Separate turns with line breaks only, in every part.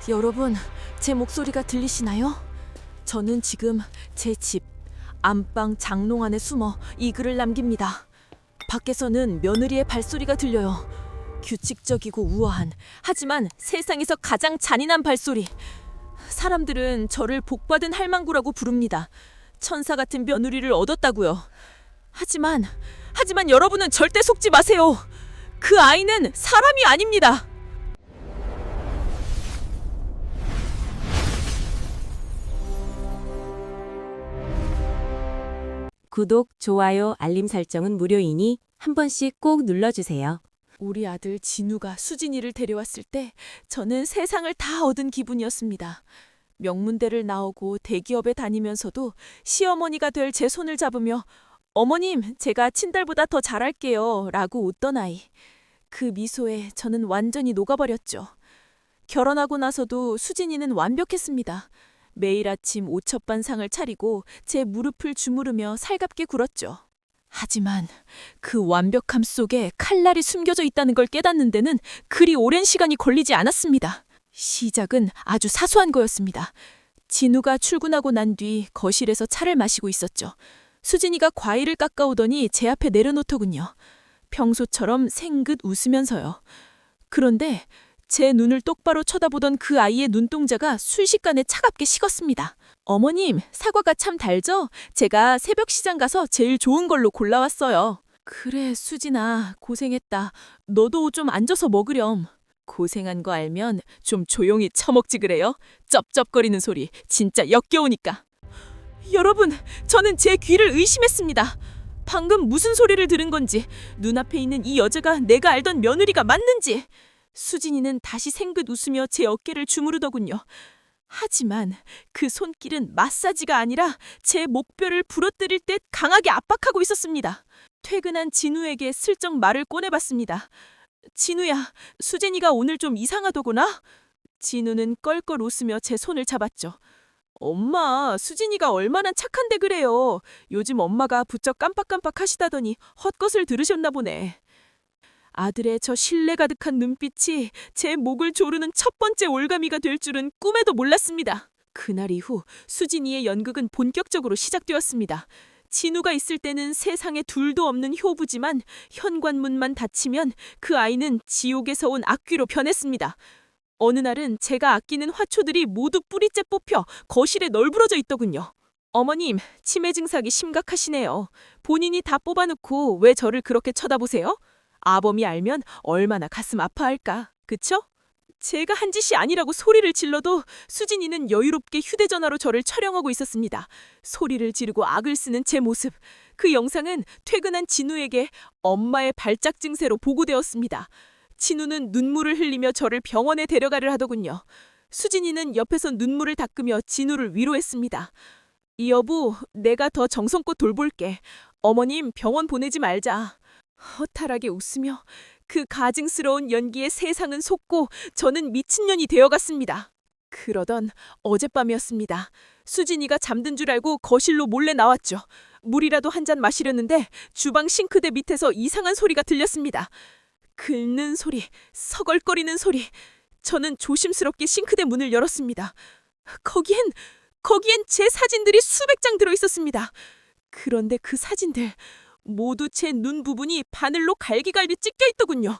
여러분, 제 목소리가 들리시나요? 저는 지금 제 집 안방 장롱 안에 숨어 이 글을 남깁니다. 밖에서는 며느리의 발소리가 들려요. 규칙적이고 우아한, 하지만 세상에서 가장 잔인한 발소리. 사람들은 저를 복받은 할망구라고 부릅니다. 천사 같은 며느리를 얻었다고요. 하지만 여러분은 절대 속지 마세요. 그 아이는 사람이 아닙니다.
구독, 좋아요, 알림 설정은 무료이니 한 번씩 꼭 눌러주세요.
우리 아들 진우가 수진이를 데려왔을 때 저는 세상을 다 얻은 기분이었습니다. 명문대를 나오고 대기업에 다니면서도 시어머니가 될 제 손을 잡으며 어머님, 제가 친달보다 더 잘할게요 라고 웃던 아이. 그 미소에 저는 완전히 녹아버렸죠. 결혼하고 나서도 수진이는 완벽했습니다. 매일 아침 오첩반상을 차리고 제 무릎을 주무르며 살갑게 굴었죠. 하지만 그 완벽함 속에 칼날이 숨겨져 있다는 걸 깨닫는 데는 그리 오랜 시간이 걸리지 않았습니다. 시작은 아주 사소한 거였습니다. 진우가 출근하고 난 뒤 거실에서 차를 마시고 있었죠. 수진이가 과일을 깎아오더니 제 앞에 내려놓더군요. 평소처럼 생긋 웃으면서요. 그런데 제 눈을 똑바로 쳐다보던 그 아이의 눈동자가 순식간에 차갑게 식었습니다. 어머님, 사과가 참 달죠? 제가 새벽 시장 가서 제일 좋은 걸로 골라왔어요. 그래, 수진아, 고생했다. 너도 좀 앉아서 먹으렴. 고생한 거 알면 좀 조용히 처먹지 그래요? 쩝쩝거리는 소리 진짜 역겨우니까. 여러분, 저는 제 귀를 의심했습니다. 방금 무슨 소리를 들은 건지, 눈앞에 있는 이 여자가 내가 알던 며느리가 맞는지. 수진이는 다시 생긋 웃으며 제 어깨를 주무르더군요. 하지만 그 손길은 마사지가 아니라 제 목뼈를 부러뜨릴 듯 강하게 압박하고 있었습니다. 퇴근한 진우에게 슬쩍 말을 꺼내봤습니다. 진우야, 수진이가 오늘 좀 이상하더구나? 진우는 껄껄 웃으며 제 손을 잡았죠. 엄마, 수진이가 얼마나 착한데 그래요. 요즘 엄마가 부쩍 깜빡깜빡 하시다더니 헛것을 들으셨나 보네. 아들의 저 신뢰 가득한 눈빛이 제 목을 조르는 첫 번째 올가미가 될 줄은 꿈에도 몰랐습니다. 그날 이후 수진이의 연극은 본격적으로 시작되었습니다. 진우가 있을 때는 세상에 둘도 없는 효부지만 현관문만 닫히면 그 아이는 지옥에서 온 악귀로 변했습니다. 어느 날은 제가 아끼는 화초들이 모두 뿌리째 뽑혀 거실에 널브러져 있더군요. 어머님, 치매 증상이 심각하시네요. 본인이 다 뽑아놓고 왜 저를 그렇게 쳐다보세요? 아범이 알면 얼마나 가슴 아파할까, 그쵸? 제가 한 짓이 아니라고 소리를 질러도 수진이는 여유롭게 휴대전화로 저를 촬영하고 있었습니다. 소리를 지르고 악을 쓰는 제 모습. 그 영상은 퇴근한 진우에게 엄마의 발작 증세로 보고되었습니다. 진우는 눈물을 흘리며 저를 병원에 데려가려 하더군요. 수진이는 옆에서 눈물을 닦으며 진우를 위로했습니다. 여보, 내가 더 정성껏 돌볼게. 어머님 병원 보내지 말자. 허탈하게 웃으며 그 가증스러운 연기에 세상은 속고 저는 미친년이 되어갔습니다. 그러던 어젯밤이었습니다. 수진이가 잠든 줄 알고 거실로 몰래 나왔죠. 물이라도 한 잔 마시려는데 주방 싱크대 밑에서 이상한 소리가 들렸습니다. 긁는 소리, 서걸거리는 소리. 저는 조심스럽게 싱크대 문을 열었습니다. 거기엔 제 사진들이 수백 장 들어있었습니다. 그런데 그 사진들 모두 제 눈 부분이 바늘로 갈기갈기 찢겨 있더군요.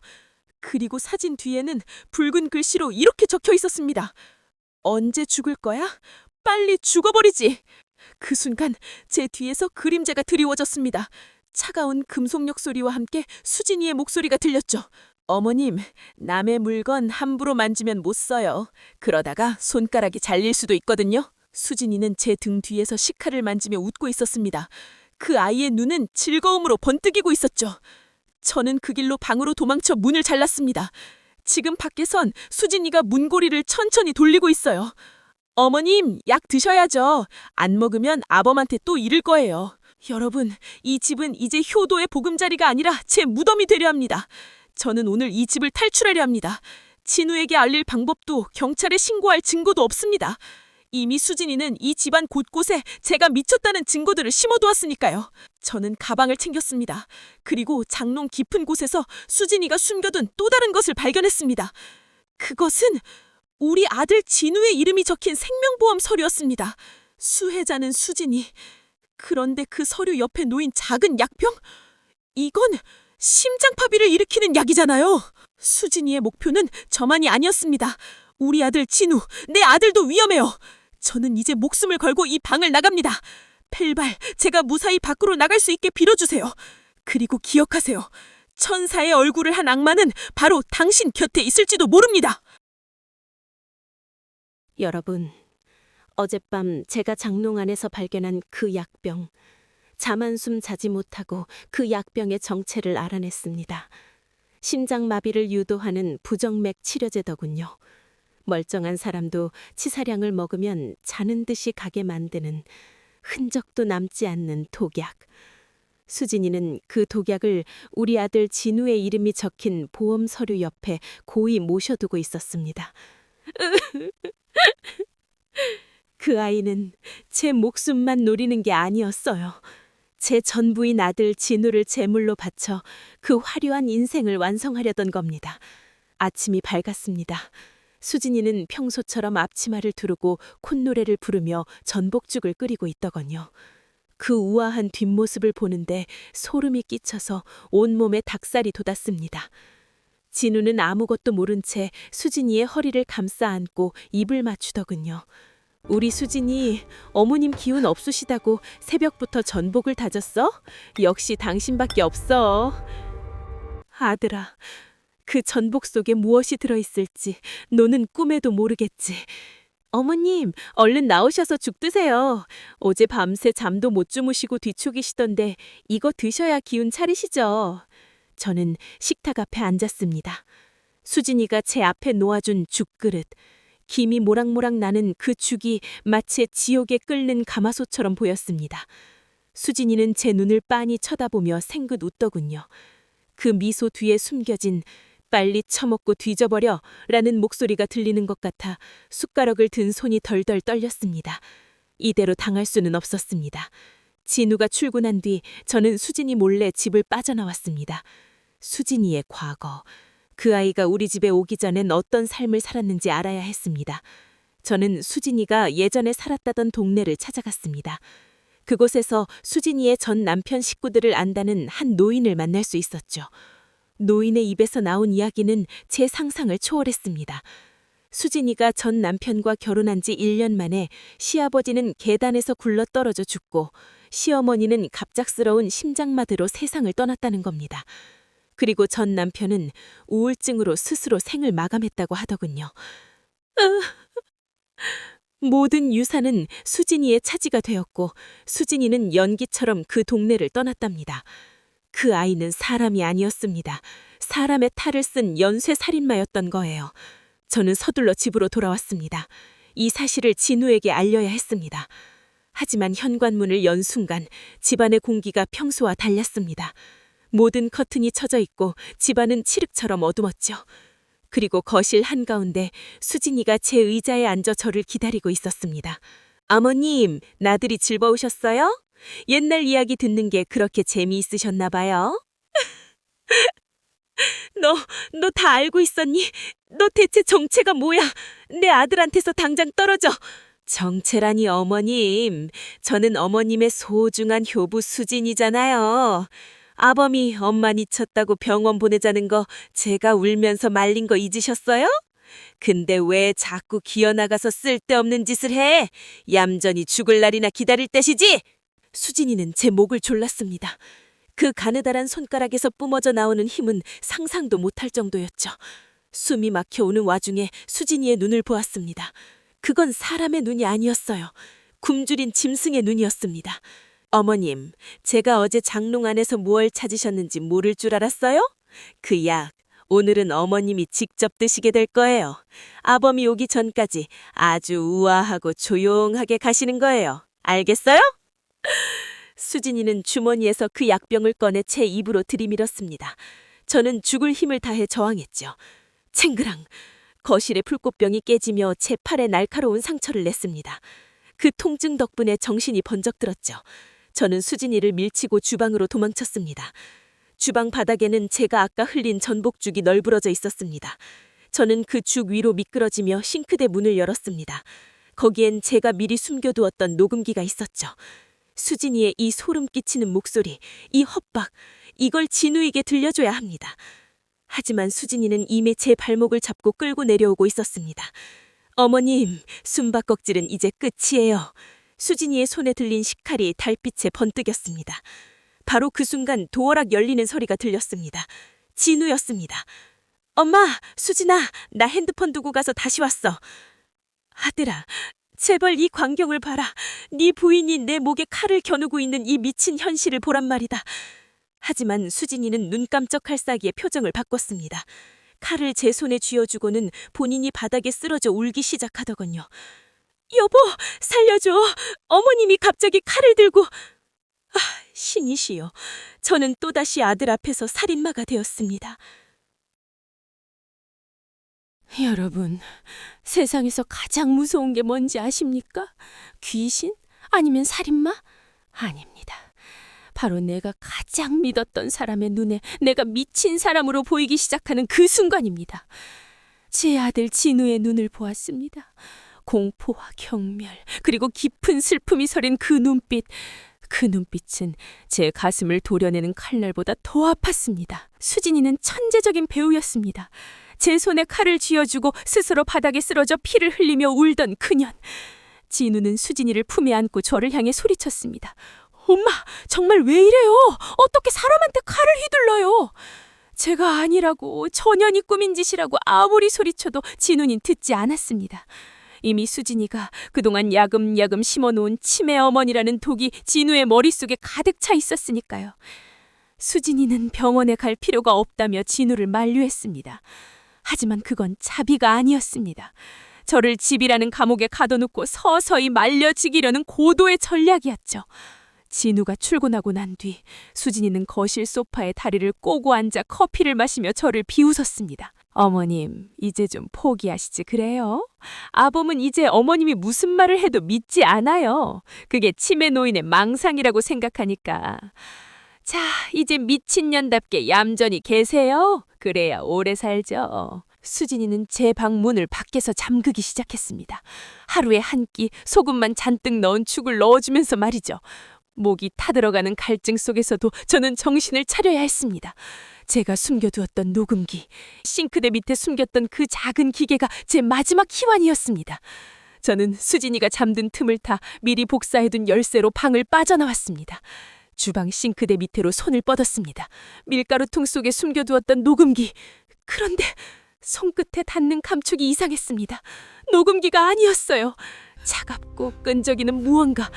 그리고 사진 뒤에는 붉은 글씨로 이렇게 적혀 있었습니다. 언제 죽을 거야? 빨리 죽어버리지. 그 순간 제 뒤에서 그림자가 드리워졌습니다. 차가운 금속력 소리와 함께 수진이의 목소리가 들렸죠. 어머님, 남의 물건 함부로 만지면 못 써요. 그러다가 손가락이 잘릴 수도 있거든요. 수진이는 제 등 뒤에서 식칼을 만지며 웃고 있었습니다. 그 아이의 눈은 즐거움으로 번뜩이고 있었죠. 저는 그 길로 방으로 도망쳐 문을 잘랐습니다. 지금 밖에선 수진이가 문고리를 천천히 돌리고 있어요. 어머님, 약 드셔야죠. 안 먹으면 아범한테 또 이를 거예요. 여러분, 이 집은 이제 효도의 보금자리가 아니라 제 무덤이 되려 합니다. 저는 오늘 이 집을 탈출하려 합니다. 진우에게 알릴 방법도 경찰에 신고할 증거도 없습니다. 이미 수진이는 이 집안 곳곳에 제가 미쳤다는 증거들을 심어두었으니까요. 저는 가방을 챙겼습니다. 그리고 장롱 깊은 곳에서 수진이가 숨겨둔 또 다른 것을 발견했습니다. 그것은 우리 아들 진우의 이름이 적힌 생명보험 서류였습니다. 수혜자는 수진이. 그런데 그 서류 옆에 놓인 작은 약병? 이건 심장파비를 일으키는 약이잖아요. 수진이의 목표는 저만이 아니었습니다. 우리 아들 진우, 내 아들도 위험해요. 저는 이제 목숨을 걸고 이 방을 나갑니다. 펠발, 제가 무사히 밖으로 나갈 수 있게 빌어주세요. 그리고 기억하세요. 천사의 얼굴을 한 악마는 바로 당신 곁에 있을지도 모릅니다.
여러분, 어젯밤 제가 장롱 안에서 발견한 그 약병, 잠 한숨 자지 못하고 그 약병의 정체를 알아냈습니다. 심장마비를 유도하는 부정맥 치료제더군요. 멀쩡한 사람도 치사량을 먹으면 자는 듯이 가게 만드는, 흔적도 남지 않는 독약. 수진이는 그 독약을 우리 아들 진우의 이름이 적힌 보험 서류 옆에 고이 모셔두고 있었습니다. 그 아이는 제 목숨만 노리는 게 아니었어요. 제 전부인 아들 진우를 제물로 바쳐 그 화려한 인생을 완성하려던 겁니다. 아침이 밝았습니다. 수진이는 평소처럼 앞치마를 두르고 콧노래를 부르며 전복죽을 끓이고 있더군요. 그 우아한 뒷모습을 보는데 소름이 끼쳐서 온몸에 닭살이 돋았습니다. 진우는 아무것도 모른 채 수진이의 허리를 감싸 안고 입을 맞추더군요. 우리 수진이 어머님 기운 없으시다고 새벽부터 전복을 다졌어? 역시 당신밖에 없어. 아들아, 그 전복 속에 무엇이 들어있을지 너는 꿈에도 모르겠지. 어머님, 얼른 나오셔서 죽 드세요. 어제 밤새 잠도 못 주무시고 뒤척이시던데 이거 드셔야 기운 차리시죠. 저는 식탁 앞에 앉았습니다. 수진이가 제 앞에 놓아준 죽그릇. 김이 모락모락 나는 그 죽이 마치 지옥에 끓는 가마솥처럼 보였습니다. 수진이는 제 눈을 빤히 쳐다보며 생긋 웃더군요. 그 미소 뒤에 숨겨진 빨리 처먹고 뒤져버려 라는 목소리가 들리는 것 같아 숟가락을 든 손이 덜덜 떨렸습니다. 이대로 당할 수는 없었습니다. 진우가 출근한 뒤 저는 수진이 몰래 집을 빠져나왔습니다. 수진이의 과거. 그 아이가 우리 집에 오기 전엔 어떤 삶을 살았는지 알아야 했습니다. 저는 수진이가 예전에 살았다던 동네를 찾아갔습니다. 그곳에서 수진이의 전 남편 식구들을 안다는 한 노인을 만날 수 있었죠. 노인의 입에서 나온 이야기는 제 상상을 초월했습니다. 수진이가 전 남편과 결혼한 지 1년 만에 시아버지는 계단에서 굴러 떨어져 죽고 시어머니는 갑작스러운 심장마비로 세상을 떠났다는 겁니다. 그리고 전 남편은 우울증으로 스스로 생을 마감했다고 하더군요. 모든 유산은 수진이의 차지가 되었고 수진이는 연기처럼 그 동네를 떠났답니다. 그 아이는 사람이 아니었습니다. 사람의 탈을 쓴 연쇄 살인마였던 거예요. 저는 서둘러 집으로 돌아왔습니다. 이 사실을 진우에게 알려야 했습니다. 하지만 현관문을 연 순간 집안의 공기가 평소와 달랐습니다. 모든 커튼이 쳐져 있고 집안은 칠흑처럼 어두웠죠. 그리고 거실 한가운데 수진이가 제 의자에 앉아 저를 기다리고 있었습니다. 어머님, 나들이 즐거우셨어요? 옛날 이야기 듣는 게 그렇게 재미있으셨나 봐요. 너 다 알고 있었니? 너 대체 정체가 뭐야? 내 아들한테서 당장 떨어져. 정체라니 어머님. 저는 어머님의 소중한 효부 수진이잖아요. 아범이 엄마 니쳤다고 병원 보내자는 거 제가 울면서 말린 거 잊으셨어요? 근데 왜 자꾸 기어나가서 쓸데없는 짓을 해? 얌전히 죽을 날이나 기다릴 때시지? 수진이는 제 목을 졸랐습니다. 그 가느다란 손가락에서 뿜어져 나오는 힘은 상상도 못할 정도였죠. 숨이 막혀오는 와중에 수진이의 눈을 보았습니다. 그건 사람의 눈이 아니었어요. 굶주린 짐승의 눈이었습니다. 어머님, 제가 어제 장롱 안에서 무얼 찾으셨는지 모를 줄 알았어요? 그 약, 오늘은 어머님이 직접 드시게 될 거예요. 아범이 오기 전까지 아주 우아하고 조용하게 가시는 거예요. 알겠어요? 수진이는 주머니에서 그 약병을 꺼내 제 입으로 들이밀었습니다. 저는 죽을 힘을 다해 저항했죠. 챙그랑! 거실의 불꽃병이 깨지며 제 팔에 날카로운 상처를 냈습니다. 그 통증 덕분에 정신이 번쩍 들었죠. 저는 수진이를 밀치고 주방으로 도망쳤습니다. 주방 바닥에는 제가 아까 흘린 전복죽이 널브러져 있었습니다. 저는 그 죽 위로 미끄러지며 싱크대 문을 열었습니다. 거기엔 제가 미리 숨겨두었던 녹음기가 있었죠. 수진이의 이 소름 끼치는 목소리, 이 협박, 이걸 진우에게 들려줘야 합니다. 하지만 수진이는 이미 제 발목을 잡고 끌고 내려오고 있었습니다. 어머님, 숨바꼭질은 이제 끝이에요. 수진이의 손에 들린 식칼이 달빛에 번뜩였습니다. 바로 그 순간 도어락 열리는 소리가 들렸습니다. 진우였습니다. 엄마, 수진아, 나 핸드폰 두고 가서 다시 왔어. 아들아, 제발 이 광경을 봐라. 네 부인이 내 목에 칼을 겨누고 있는 이 미친 현실을 보란 말이다. 하지만 수진이는 눈 깜짝할 사이에 표정을 바꿨습니다. 칼을 제 손에 쥐어주고는 본인이 바닥에 쓰러져 울기 시작하더군요. 여보, 살려줘. 어머님이 갑자기 칼을 들고... 신이시여. 저는 또다시 아들 앞에서 살인마가 되었습니다. 여러분, 세상에서 가장 무서운 게 뭔지 아십니까? 귀신? 아니면 살인마? 아닙니다. 바로 내가 가장 믿었던 사람의 눈에 내가 미친 사람으로 보이기 시작하는 그 순간입니다. 제 아들 진우의 눈을 보았습니다. 공포와 경멸, 그리고 깊은 슬픔이 서린 그 눈빛. 그 눈빛은 제 가슴을 도려내는 칼날보다 더 아팠습니다. 수진이는 천재적인 배우였습니다. 제 손에 칼을 쥐어주고 스스로 바닥에 쓰러져 피를 흘리며 울던 그년. 진우는 수진이를 품에 안고 저를 향해 소리쳤습니다. 엄마, 정말 왜 이래요? 어떻게 사람한테 칼을 휘둘러요? 제가 아니라고, 전현이 꾸민 짓이라고 아무리 소리쳐도 진우는 듣지 않았습니다. 이미 수진이가 그동안 야금야금 심어놓은 치매 어머니라는 독이 진우의 머릿속에 가득 차 있었으니까요. 수진이는 병원에 갈 필요가 없다며 진우를 만류했습니다. 하지만 그건 자비가 아니었습니다. 저를 집이라는 감옥에 가둬놓고 서서히 말려 죽이려는 고도의 전략이었죠. 진우가 출근하고 난 뒤 수진이는 거실 소파에 다리를 꼬고 앉아 커피를 마시며 저를 비웃었습니다. 어머님, 이제 좀 포기하시지 그래요? 아범은 이제 어머님이 무슨 말을 해도 믿지 않아요. 그게 치매 노인의 망상이라고 생각하니까. 자, 이제 미친년답게 얌전히 계세요. 그래야 오래 살죠. 수진이는 제 방 문을 밖에서 잠그기 시작했습니다. 하루에 한 끼 소금만 잔뜩 넣은 죽을 넣어주면서 말이죠. 목이 타들어가는 갈증 속에서도 저는 정신을 차려야 했습니다. 제가 숨겨두었던 녹음기, 싱크대 밑에 숨겼던 그 작은 기계가 제 마지막 희망이었습니다. 저는 수진이가 잠든 틈을 타 미리 복사해둔 열쇠로 방을 빠져나왔습니다. 주방 싱크대 밑으로 손을 뻗었습니다. 밀가루통 속에 숨겨두었던 녹음기. 그런데 손끝에 닿는 감촉이 이상했습니다. 녹음기가 아니었어요. 차갑고 끈적이는 무언가.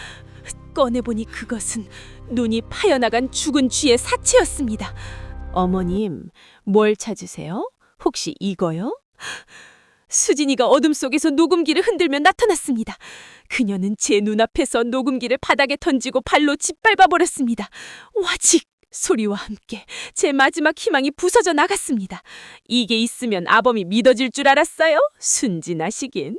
꺼내보니 그것은 눈이 파여나간 죽은 쥐의 사체였습니다. 어머님, 뭘 찾으세요? 혹시 이거요? 수진이가 어둠 속에서 녹음기를 흔들며 나타났습니다. 그녀는 제 눈앞에서 녹음기를 바닥에 던지고 발로 짓밟아 버렸습니다. 와직! 소리와 함께 제 마지막 희망이 부서져 나갔습니다. 이게 있으면 아범이 믿어질 줄 알았어요? 순진하시긴.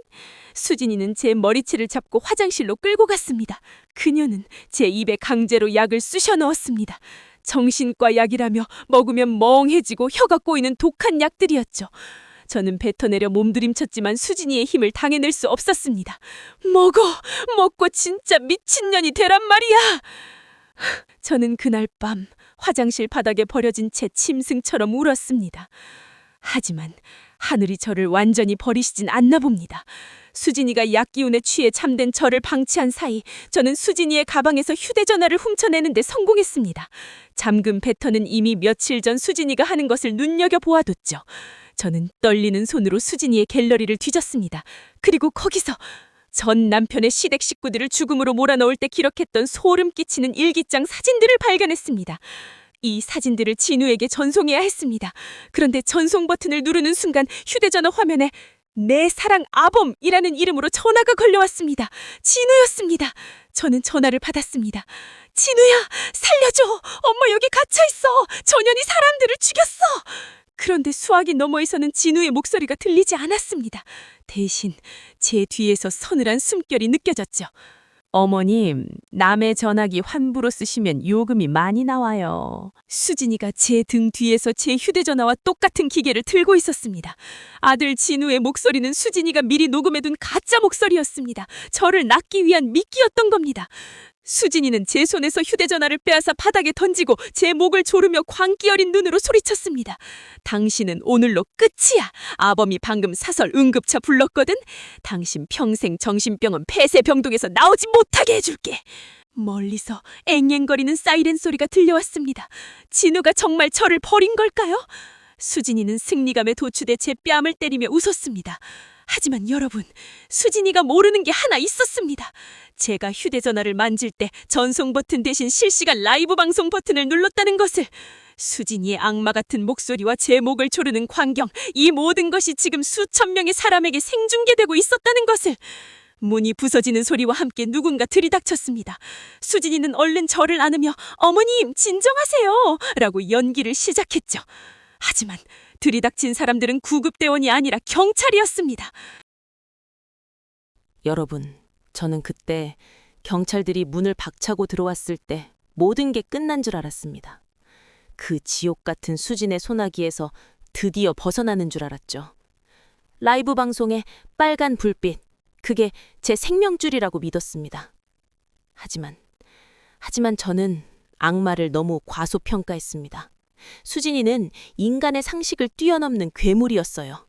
수진이는 제 머리채를 잡고 화장실로 끌고 갔습니다. 그녀는 제 입에 강제로 약을 쑤셔 넣었습니다. 정신과 약이라며 먹으면 멍해지고 혀가 꼬이는 독한 약들이었죠. 저는 뱉어내려 몸부림쳤지만 수진이의 힘을 당해낼 수 없었습니다. 먹고 진짜 미친년이 되란 말이야. 저는 그날 밤 화장실 바닥에 버려진 채 짐승처럼 울었습니다. 하지만 하늘이 저를 완전히 버리시진 않나 봅니다. 수진이가 약기운에 취해 잠든 저를 방치한 사이 저는 수진이의 가방에서 휴대전화를 훔쳐내는데 성공했습니다. 잠금 뱉어는 이미 며칠 전 수진이가 하는 것을 눈여겨보아뒀죠. 저는 떨리는 손으로 수진이의 갤러리를 뒤졌습니다. 그리고 거기서 전 남편의 시댁 식구들을 죽음으로 몰아넣을 때 기록했던 소름 끼치는 일기장 사진들을 발견했습니다. 이 사진들을 진우에게 전송해야 했습니다. 그런데 전송 버튼을 누르는 순간 휴대전화 화면에 내 사랑 아범이라는 이름으로 전화가 걸려왔습니다. 진우였습니다. 저는 전화를 받았습니다. 진우야, 살려줘. 엄마 여기 갇혀있어. 전현이 사람들을 죽였어. 그런데 수화기 너머에서는 진우의 목소리가 들리지 않았습니다. 대신 제 뒤에서 서늘한 숨결이 느껴졌죠. 어머님, 남의 전화기 환부로 쓰시면 요금이 많이 나와요. 수진이가 제 등 뒤에서 제 휴대전화와 똑같은 기계를 들고 있었습니다. 아들 진우의 목소리는 수진이가 미리 녹음해둔 가짜 목소리였습니다. 저를 낚기 위한 미끼였던 겁니다. 수진이는 제 손에서 휴대전화를 빼앗아 바닥에 던지고 제 목을 조르며 광기 어린 눈으로 소리쳤습니다. 당신은 오늘로 끝이야. 아범이 방금 사설 응급차 불렀거든. 당신 평생 정신병원 폐쇄병동에서 나오지 못하게 해줄게. 멀리서 앵앵거리는 사이렌 소리가 들려왔습니다. 진우가 정말 저를 버린 걸까요? 수진이는 승리감에 도취돼 제 뺨을 때리며 웃었습니다. 하지만 여러분, 수진이가 모르는 게 하나 있었습니다. 제가 휴대전화를 만질 때 전송 버튼 대신 실시간 라이브 방송 버튼을 눌렀다는 것을. 수진이의 악마 같은 목소리와 제 목을 조르는 광경, 이 모든 것이 지금 수천 명의 사람에게 생중계되고 있었다는 것을. 문이 부서지는 소리와 함께 누군가 들이닥쳤습니다. 수진이는 얼른 저를 안으며 어머님 진정하세요 라고 연기를 시작했죠. 하지만 들이닥친 사람들은 구급대원이 아니라 경찰이었습니다.
여러분, 저는 그때 경찰들이 문을 박차고 들어왔을 때 모든 게 끝난 줄 알았습니다. 그 지옥 같은 수진의 소나기에서 드디어 벗어나는 줄 알았죠. 라이브 방송에 빨간 불빛, 그게 제 생명줄이라고 믿었습니다. 하지만 저는 악마를 너무 과소평가했습니다. 수진이는 인간의 상식을 뛰어넘는 괴물이었어요.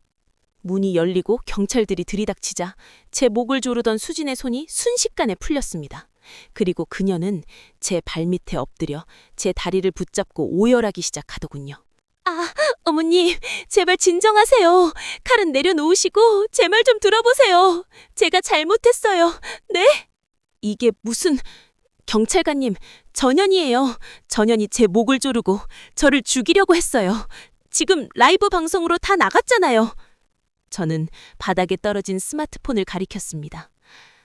문이 열리고 경찰들이 들이닥치자 제 목을 조르던 수진의 손이 순식간에 풀렸습니다. 그리고 그녀는 제 발밑에 엎드려 제 다리를 붙잡고 오열하기 시작하더군요. 아, 어머님, 제발 진정하세요. 칼은 내려놓으시고 제 말 좀 들어보세요. 제가 잘못했어요. 네? 이게 무슨... 경찰관님, 전현이에요. 전현이 제 목을 조르고 저를 죽이려고 했어요. 지금 라이브 방송으로 다 나갔잖아요. 저는 바닥에 떨어진 스마트폰을 가리켰습니다.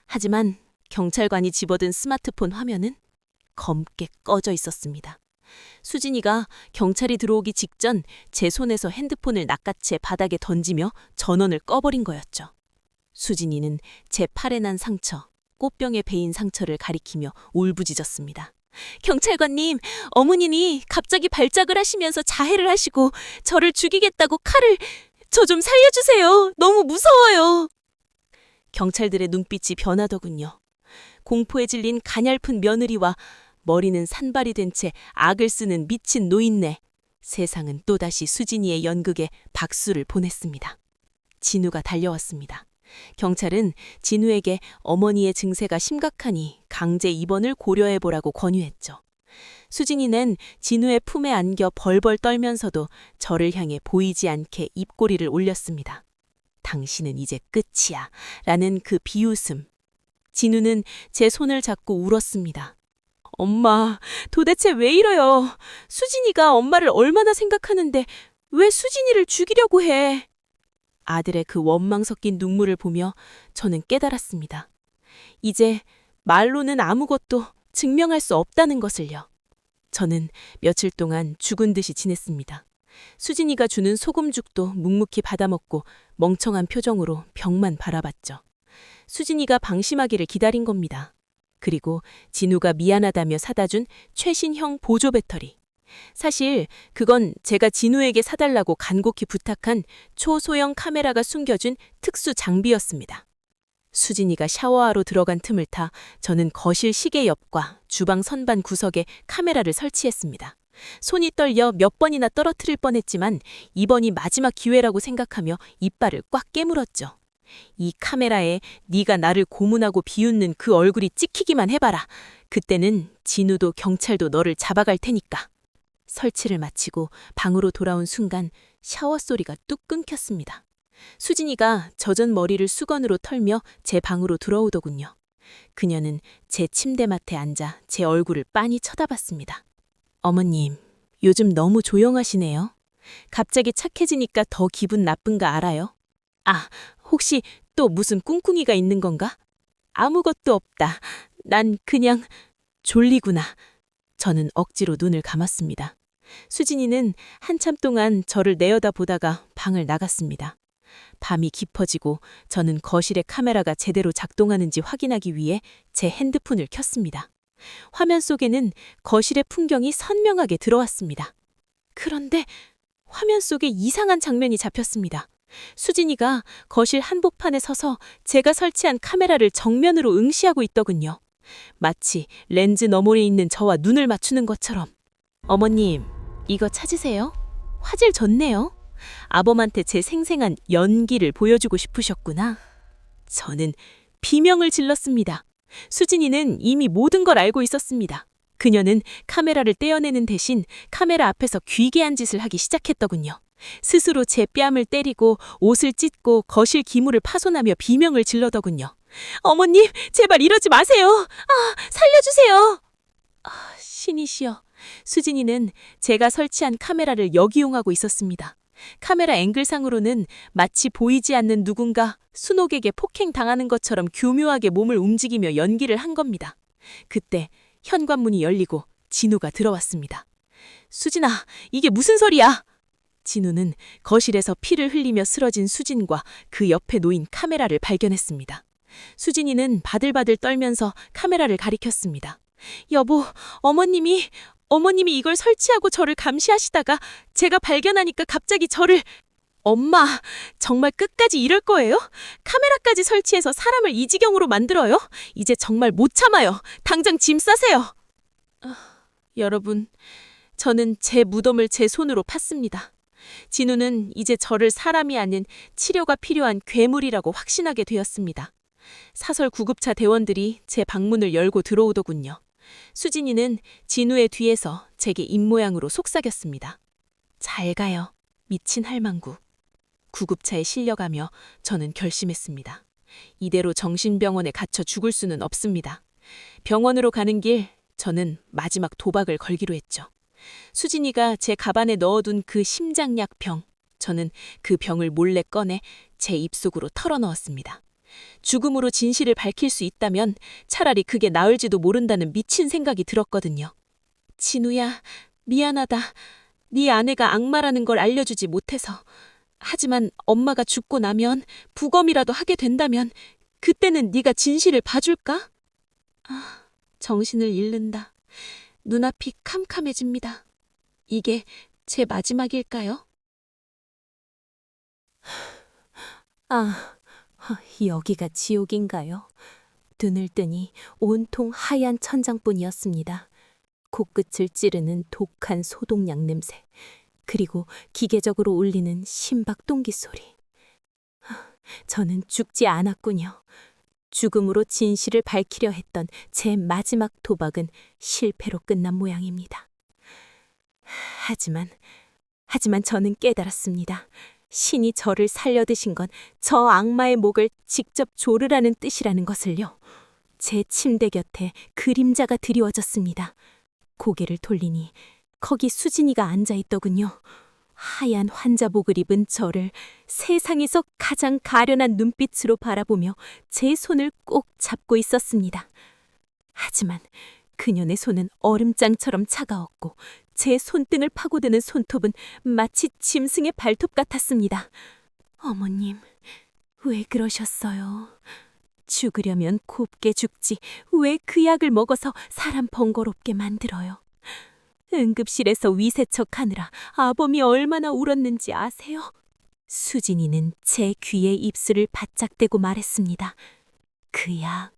하지만 경찰관이 집어든 스마트폰 화면은 검게 꺼져 있었습니다. 수진이가 경찰이 들어오기 직전 제 손에서 핸드폰을 낚아채 바닥에 던지며 전원을 꺼버린 거였죠. 수진이는 제 팔에 난 상처, 꽃병에 베인 상처를 가리키며 울부짖었습니다. 경찰관님, 어머님이 갑자기 발작을 하시면서 자해를 하시고 저를 죽이겠다고 칼을... 저 좀 살려주세요. 너무 무서워요. 경찰들의 눈빛이 변하더군요. 공포에 질린 가냘픈 며느리와 머리는 산발이 된 채 악을 쓰는 미친 노인네. 세상은 또다시 수진이의 연극에 박수를 보냈습니다. 진우가 달려왔습니다. 경찰은 진우에게 어머니의 증세가 심각하니 강제 입원을 고려해보라고 권유했죠. 수진이는 진우의 품에 안겨 벌벌 떨면서도 저를 향해 보이지 않게 입꼬리를 올렸습니다. 당신은 이제 끝이야 라는 그 비웃음. 진우는 제 손을 잡고 울었습니다. 엄마, 도대체 왜 이래요? 수진이가 엄마를 얼마나 생각하는데 왜 수진이를 죽이려고 해? 아들의 그 원망 섞인 눈물을 보며 저는 깨달았습니다. 이제 말로는 아무것도 증명할 수 없다는 것을요. 저는 며칠 동안 죽은 듯이 지냈습니다. 수진이가 주는 소금죽도 묵묵히 받아먹고 멍청한 표정으로 벽만 바라봤죠. 수진이가 방심하기를 기다린 겁니다. 그리고 진우가 미안하다며 사다 준 최신형 보조 배터리. 사실 그건 제가 진우에게 사달라고 간곡히 부탁한 초소형 카메라가 숨겨준 특수 장비였습니다. 수진이가 샤워하러 들어간 틈을 타 저는 거실 시계 옆과 주방 선반 구석에 카메라를 설치했습니다. 손이 떨려 몇 번이나 떨어뜨릴 뻔했지만 이번이 마지막 기회라고 생각하며 이빨을 꽉 깨물었죠. 이 카메라에 네가 나를 고문하고 비웃는 그 얼굴이 찍히기만 해봐라. 그때는 진우도 경찰도 너를 잡아갈 테니까. 설치를 마치고 방으로 돌아온 순간 샤워 소리가 뚝 끊겼습니다. 수진이가 젖은 머리를 수건으로 털며 제 방으로 들어오더군요. 그녀는 제 침대맡에 앉아 제 얼굴을 빤히 쳐다봤습니다. 어머님, 요즘 너무 조용하시네요. 갑자기 착해지니까 더 기분 나쁜가 알아요? 아, 혹시 또 무슨 꿍꿍이가 있는 건가? 아무것도 없다. 난 그냥 졸리구나. 저는 억지로 눈을 감았습니다. 수진이는 한참 동안 저를 내어다보다가 방을 나갔습니다. 밤이 깊어지고 저는 거실의 카메라가 제대로 작동하는지 확인하기 위해 제 핸드폰을 켰습니다. 화면 속에는 거실의 풍경이 선명하게 들어왔습니다. 그런데 화면 속에 이상한 장면이 잡혔습니다. 수진이가 거실 한복판에 서서 제가 설치한 카메라를 정면으로 응시하고 있더군요. 마치 렌즈 너머에 있는 저와 눈을 맞추는 것처럼. 어머님, 이거 찾으세요? 화질 좋네요. 아범한테 제 생생한 연기를 보여주고 싶으셨구나. 저는 비명을 질렀습니다. 수진이는 이미 모든 걸 알고 있었습니다. 그녀는 카메라를 떼어내는 대신 카메라 앞에서 귀괴한 짓을 하기 시작했더군요. 스스로 제 뺨을 때리고 옷을 찢고 거실 기물을 파손하며 비명을 질러더군요. 어머님, 제발 이러지 마세요. 살려주세요. 신이시여. 수진이는 제가 설치한 카메라를 역이용하고 있었습니다. 카메라 앵글상으로는 마치 보이지 않는 누군가 순옥에게 폭행당하는 것처럼 교묘하게 몸을 움직이며 연기를 한 겁니다. 그때 현관문이 열리고 진우가 들어왔습니다. 수진아, 이게 무슨 소리야? 진우는 거실에서 피를 흘리며 쓰러진 수진과 그 옆에 놓인 카메라를 발견했습니다. 수진이는 바들바들 떨면서 카메라를 가리켰습니다. 여보, 어머님이 이걸 설치하고 저를 감시하시다가 제가 발견하니까 갑자기 저를... 엄마, 정말 끝까지 이럴 거예요? 카메라까지 설치해서 사람을 이 지경으로 만들어요? 이제 정말 못 참아요. 당장 짐 싸세요. 여러분, 저는 제 무덤을 제 손으로 팠습니다. 진우는 이제 저를 사람이 아닌 치료가 필요한 괴물이라고 확신하게 되었습니다. 사설 구급차 대원들이 제 방문을 열고 들어오더군요. 수진이는 진우의 뒤에서 제게 입모양으로 속삭였습니다. 잘 가요, 미친 할망구. 구급차에 실려가며 저는 결심했습니다. 이대로 정신병원에 갇혀 죽을 수는 없습니다. 병원으로 가는 길 저는 마지막 도박을 걸기로 했죠. 수진이가 제 가방에 넣어둔 그 심장약병, 저는 그 병을 몰래 꺼내 제 입속으로 털어넣었습니다. 죽음으로 진실을 밝힐 수 있다면 차라리 그게 나을지도 모른다는 미친 생각이 들었거든요. 진우야, 미안하다. 네 아내가 악마라는 걸 알려주지 못해서. 하지만 엄마가 죽고 나면 부검이라도 하게 된다면 그때는 네가 진실을 봐줄까? 정신을 잃는다. 눈앞이 캄캄해집니다. 이게 제 마지막일까요? 여기가 지옥인가요? 눈을 뜨니 온통 하얀 천장뿐이었습니다. 코끝을 찌르는 독한 소독약 냄새, 그리고 기계적으로 울리는 심박 동기 소리. 저는 죽지 않았군요. 죽음으로 진실을 밝히려 했던 제 마지막 도박은 실패로 끝난 모양입니다. 하지만 저는 깨달았습니다. 신이 저를 살려드신 건 저 악마의 목을 직접 조르라는 뜻이라는 것을요. 제 침대 곁에 그림자가 드리워졌습니다. 고개를 돌리니 거기 수진이가 앉아있더군요. 하얀 환자복을 입은 저를 세상에서 가장 가련한 눈빛으로 바라보며 제 손을 꼭 잡고 있었습니다. 하지만 그녀의 손은 얼음장처럼 차가웠고 제 손등을 파고드는 손톱은 마치 짐승의 발톱 같았습니다. 어머님, 왜 그러셨어요? 죽으려면 곱게 죽지 왜 그 약을 먹어서 사람 번거롭게 만들어요? 응급실에서 위세척하느라 아범이 얼마나 울었는지 아세요? 수진이는 제 귀에 입술을 바짝 대고 말했습니다. 그 약,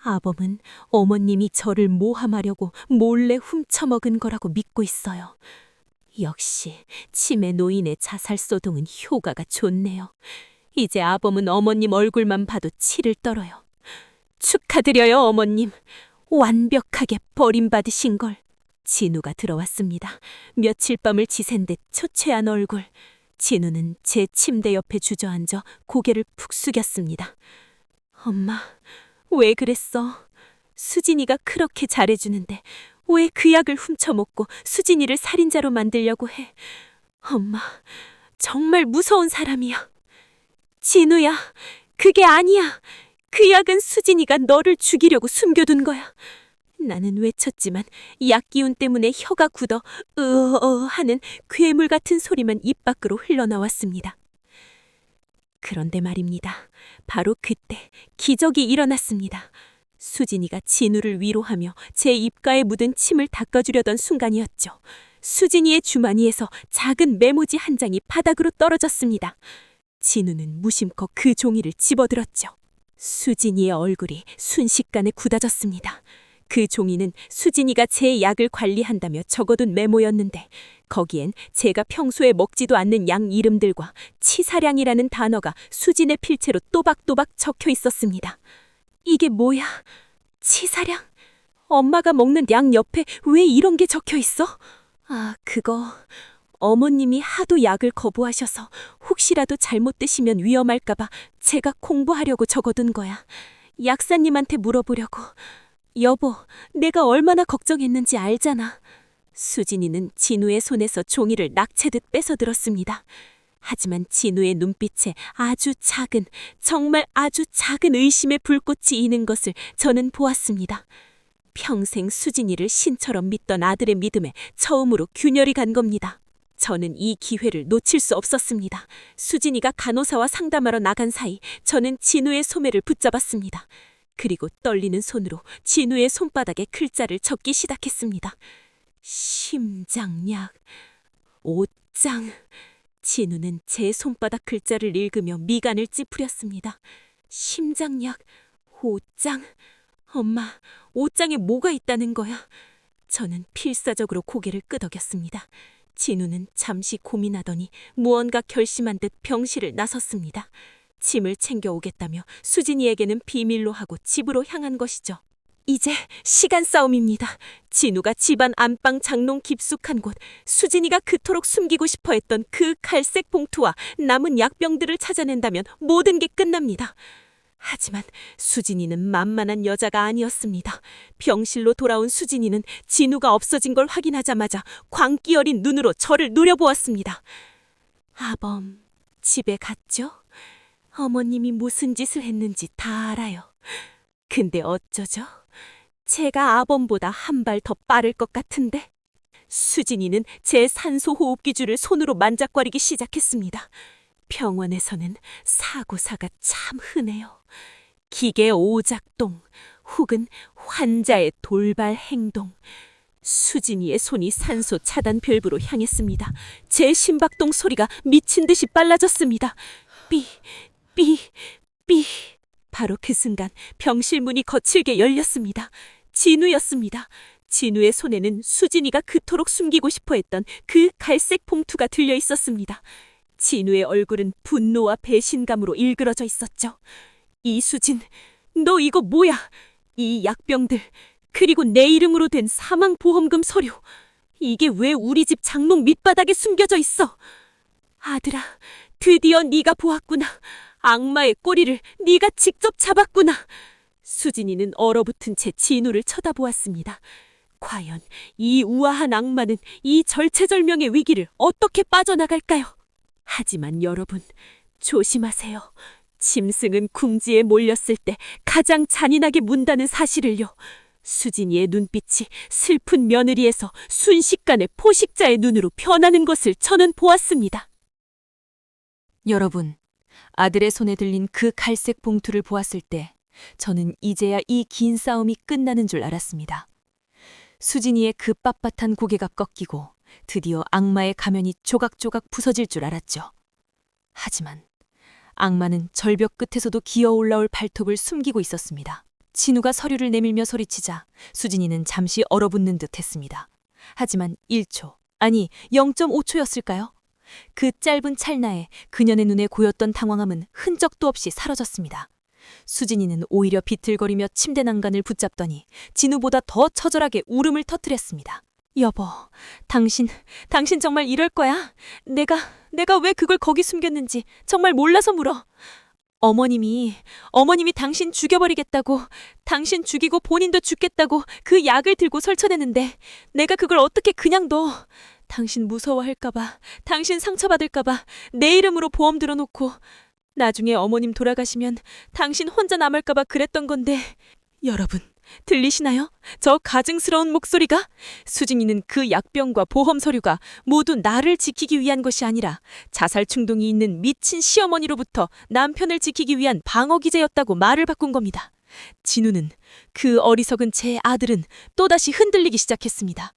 아범은 어머님이 저를 모함하려고 몰래 훔쳐먹은 거라고 믿고 있어요. 역시 치매 노인의 자살 소동은 효과가 좋네요. 이제 아범은 어머님 얼굴만 봐도 치를 떨어요. 축하드려요, 어머님. 완벽하게 버림받으신 걸. 진우가 들어왔습니다. 며칠 밤을 지샌 듯 초췌한 얼굴. 진우는 제 침대 옆에 주저앉아 고개를 푹 숙였습니다. 엄마, 왜 그랬어? 수진이가 그렇게 잘해주는데 왜 그 약을 훔쳐먹고 수진이를 살인자로 만들려고 해? 엄마, 정말 무서운 사람이야. 진우야, 그게 아니야. 그 약은 수진이가 너를 죽이려고 숨겨둔 거야. 나는 외쳤지만 약 기운 때문에 혀가 굳어 하는 괴물 같은 소리만 입 밖으로 흘러나왔습니다.
그런데 말입니다. 바로 그때 기적이 일어났습니다. 수진이가 진우를 위로하며 제 입가에 묻은 침을 닦아주려던 순간이었죠. 수진이의 주머니에서 작은 메모지 한 장이 바닥으로 떨어졌습니다. 진우는 무심코 그 종이를 집어들었죠. 수진이의 얼굴이 순식간에 굳어졌습니다. 그 종이는 수진이가 제 약을 관리한다며 적어둔 메모였는데 거기엔 제가 평소에 먹지도 않는 양 이름들과 치사량이라는 단어가 수진의 필체로 또박또박 적혀 있었습니다. 이게 뭐야? 치사량? 엄마가 먹는 양 옆에 왜 이런 게 적혀 있어? 아, 그거 어머님이 하도 약을 거부하셔서 혹시라도 잘못 드시면 위험할까봐 제가 공부하려고 적어둔 거야. 약사님한테 물어보려고. 여보, 내가 얼마나 걱정했는지 알잖아. 수진이는 진우의 손에서 종이를 낙채듯 뺏어들었습니다. 하지만 진우의 눈빛에 아주 작은, 정말 아주 작은 의심의 불꽃이 이는 것을 저는 보았습니다. 평생 수진이를 신처럼 믿던 아들의 믿음에 처음으로 균열이 간 겁니다. 저는 이 기회를 놓칠 수 없었습니다. 수진이가 간호사와 상담하러 나간 사이 저는 진우의 소매를 붙잡았습니다. 그리고 떨리는 손으로 진우의 손바닥에 글자를 적기 시작했습니다. 심장약, 옷장. 진우는 제 손바닥 글자를 읽으며 미간을 찌푸렸습니다. 심장약, 옷장. 엄마, 옷장에 뭐가 있다는 거야? 저는 필사적으로 고개를 끄덕였습니다. 진우는 잠시 고민하더니 무언가 결심한 듯 병실을 나섰습니다. 짐을 챙겨오겠다며 수진이에게는 비밀로 하고 집으로 향한 것이죠. 이제 시간 싸움입니다. 진우가 집안 안방 장롱 깊숙한 곳, 수진이가 그토록 숨기고 싶어 했던 그 갈색 봉투와 남은 약병들을 찾아낸다면 모든 게 끝납니다. 하지만 수진이는 만만한 여자가 아니었습니다. 병실로 돌아온 수진이는 진우가 없어진 걸 확인하자마자 광기 어린 눈으로 저를 노려보았습니다. 아범, 집에 갔죠? 어머님이 무슨 짓을 했는지 다 알아요. 근데 어쩌죠? 제가 아범보다 한 발 더 빠를 것 같은데? 수진이는 제 산소 호흡기줄을 손으로 만작거리기 시작했습니다. 병원에서는 사고사가 참 흔해요. 기계 오작동 혹은 환자의 돌발 행동. 수진이의 손이 산소 차단 밸브로 향했습니다. 제 심박동 소리가 미친 듯이 빨라졌습니다. 삐, 삐, 삐. 바로 그 순간 병실 문이 거칠게 열렸습니다. 진우였습니다. 진우의 손에는 수진이가 그토록 숨기고 싶어 했던 그 갈색 봉투가 들려 있었습니다. 진우의 얼굴은 분노와 배신감으로 일그러져 있었죠. 이수진, 너 이거 뭐야? 이 약병들, 그리고 내 이름으로 된 사망보험금 서류. 이게 왜 우리 집 장롱 밑바닥에 숨겨져 있어? 아들아, 드디어 네가 보았구나. 악마의 꼬리를 네가 직접 잡았구나. 수진이는 얼어붙은 채 진우를 쳐다보았습니다. 과연 이 우아한 악마는 이 절체절명의 위기를 어떻게 빠져나갈까요? 하지만 여러분, 조심하세요. 짐승은 궁지에 몰렸을 때 가장 잔인하게 문다는 사실을요. 수진이의 눈빛이 슬픈 며느리에서 순식간에 포식자의 눈으로 변하는 것을 저는 보았습니다.
여러분, 아들의 손에 들린 그 갈색 봉투를 보았을 때 저는 이제야 이 긴 싸움이 끝나는 줄 알았습니다. 수진이의 그 빳빳한 고개가 꺾이고 드디어 악마의 가면이 조각조각 부서질 줄 알았죠. 하지만 악마는 절벽 끝에서도 기어 올라올 발톱을 숨기고 있었습니다. 진우가 서류를 내밀며 소리치자 수진이는 잠시 얼어붙는 듯 했습니다. 하지만 1초, 아니 0.5초였을까요? 그 짧은 찰나에 그녀의 눈에 고였던 당황함은 흔적도 없이 사라졌습니다. 수진이는 오히려 비틀거리며 침대 난간을 붙잡더니 진우보다 더 처절하게 울음을 터뜨렸습니다. 여보, 당신 정말 이럴 거야? 내가 왜 그걸 거기 숨겼는지 정말 몰라서 물어. 어머님이 당신 죽여버리겠다고, 당신 죽이고 본인도 죽겠다고 그 약을 들고 설쳐냈는데 내가 그걸 어떻게 그냥 둬. 당신 무서워할까봐, 당신 상처받을까봐 내 이름으로 보험 들어놓고 나중에 어머님 돌아가시면 당신 혼자 남을까봐 그랬던 건데. 여러분, 들리시나요? 저 가증스러운 목소리가? 수진이는 그 약병과 보험 서류가 모두 나를 지키기 위한 것이 아니라 자살 충동이 있는 미친 시어머니로부터 남편을 지키기 위한 방어 기제였다고 말을 바꾼 겁니다. 진우는, 그 어리석은 제 아들은 또다시 흔들리기 시작했습니다.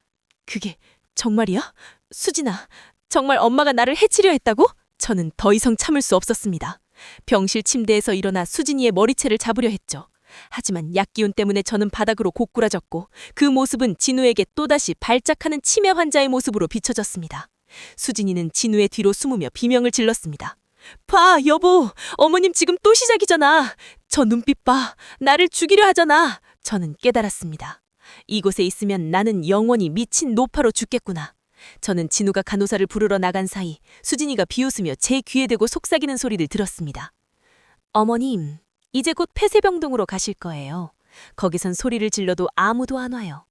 그게 정말이야? 수진아, 정말 엄마가 나를 해치려 했다고? 저는 더 이상 참을 수 없었습니다. 병실 침대에서 일어나 수진이의 머리채를 잡으려 했죠. 하지만 약기운 때문에 저는 바닥으로 고꾸라졌고 그 모습은 진우에게 또다시 발작하는 치매 환자의 모습으로 비춰졌습니다. 수진이는 진우의 뒤로 숨으며 비명을 질렀습니다. 봐, 여보, 어머님 지금 또 시작이잖아. 저 눈빛 봐, 나를 죽이려 하잖아. 저는 깨달았습니다. 이곳에 있으면 나는 영원히 미친 노파로 죽겠구나. 저는 진우가 간호사를 부르러 나간 사이 수진이가 비웃으며 제 귀에 대고 속삭이는 소리를 들었습니다. 어머님, 이제 곧 폐쇄병동으로 가실 거예요. 거기선 소리를 질러도 아무도 안 와요.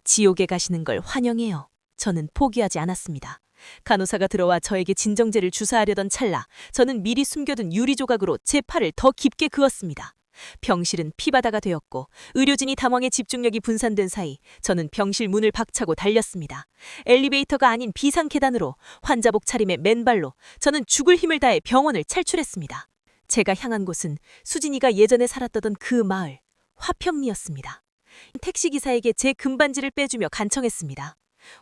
지옥에 가시는 걸 환영해요. 저는 포기하지 않았습니다. 간호사가 들어와 저에게 진정제를 주사하려던 찰나 저는 미리 숨겨둔 유리 조각으로 제 팔을 더 깊게 그었습니다. 병실은 피바다가 되었고 의료진이 당황해 집중력이 분산된 사이 저는 병실 문을 박차고 달렸습니다. 엘리베이터가 아닌 비상 계단으로 환자복 차림에 맨발로 저는 죽을 힘을 다해 병원을 탈출했습니다. 제가 향한 곳은 수진이가 예전에 살았던 그 마을, 화평리였습니다. 택시기사에게 제 금반지를 빼주며 간청했습니다.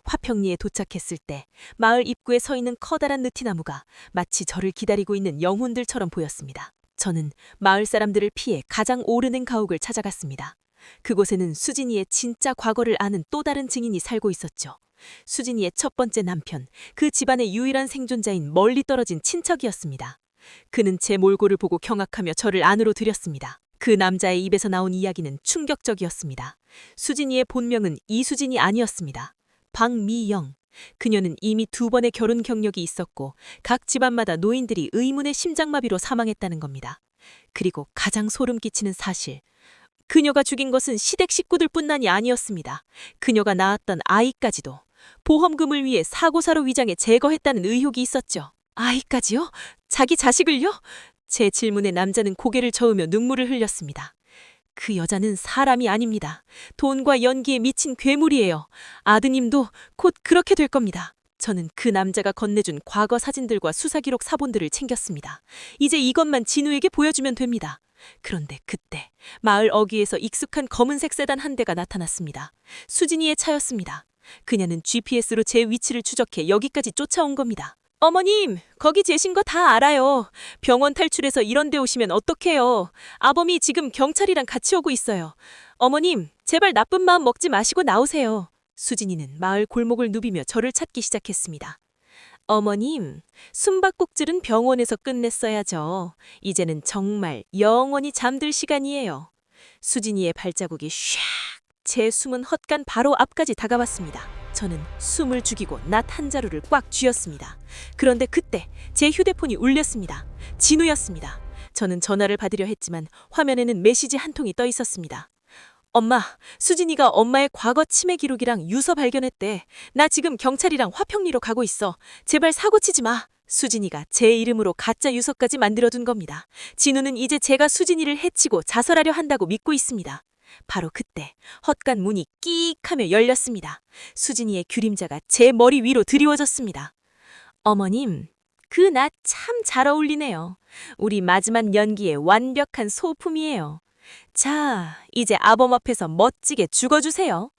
화평리에 도착했을 때 마을 입구에 서 있는 커다란 느티나무가 마치 저를 기다리고 있는 영혼들처럼 보였습니다. 저는 마을 사람들을 피해 가장 오르는 가옥을 찾아갔습니다. 그곳에는 수진이의 진짜 과거를 아는 또 다른 증인이 살고 있었죠. 수진이의 첫 번째 남편, 그 집안의 유일한 생존자인 멀리 떨어진 친척이었습니다. 그는 제 몰골을 보고 경악하며 저를 안으로 들였습니다. 그 남자의 입에서 나온 이야기는 충격적이었습니다. 수진이의 본명은 이수진이 아니었습니다. 박미영. 그녀는 이미 2번의 결혼 경력이 있었고 각 집안마다 노인들이 의문의 심장마비로 사망했다는 겁니다. 그리고 가장 소름 끼치는 사실. 그녀가 죽인 것은 시댁 식구들뿐만이 아니었습니다. 그녀가 낳았던 아이까지도 보험금을 위해 사고사로 위장해 제거했다는 의혹이 있었죠. 아이까지요? 자기 자식을요? 제 질문에 남자는 고개를 저으며 눈물을 흘렸습니다. 그 여자는 사람이 아닙니다. 돈과 연기에 미친 괴물이에요. 아드님도 곧 그렇게 될 겁니다. 저는 그 남자가 건네준 과거 사진들과 수사기록 사본들을 챙겼습니다. 이제 이것만 진우에게 보여주면 됩니다. 그런데 그때 마을 어귀에서 익숙한 검은색 세단 한 대가 나타났습니다. 수진이의 차였습니다. 그녀는 GPS로 제 위치를 추적해 여기까지 쫓아온 겁니다. 어머님, 거기 계신 거 다 알아요. 병원 탈출해서 이런 데 오시면 어떡해요. 아범이 지금 경찰이랑 같이 오고 있어요. 어머님, 제발 나쁜 마음 먹지 마시고 나오세요. 수진이는 마을 골목을 누비며 저를 찾기 시작했습니다. 어머님, 숨바꼭질은 병원에서 끝냈어야죠. 이제는 정말 영원히 잠들 시간이에요. 수진이의 발자국이 샥, 제 숨은 헛간 바로 앞까지 다가왔습니다. 저는 숨을 죽이고 낫 한 자루를 꽉 쥐었습니다. 그런데 그때 제 휴대폰이 울렸습니다. 진우였습니다. 저는 전화를 받으려 했지만 화면에는 메시지 한 통이 떠 있었습니다. 엄마, 수진이가 엄마의 과거 치매 기록이랑 유서 발견했대. 나 지금 경찰이랑 화평리로 가고 있어. 제발 사고 치지 마. 수진이가 제 이름으로 가짜 유서까지 만들어둔 겁니다. 진우는 이제 제가 수진이를 해치고 자살하려 한다고 믿고 있습니다. 바로 그때 헛간 문이 끼익 하며 열렸습니다. 수진이의 규림자가 제 머리 위로 드리워졌습니다. 어머님, 그 나 참 잘 어울리네요. 우리 마지막 연기의 완벽한 소품이에요. 자, 이제 아범 앞에서 멋지게 죽어주세요.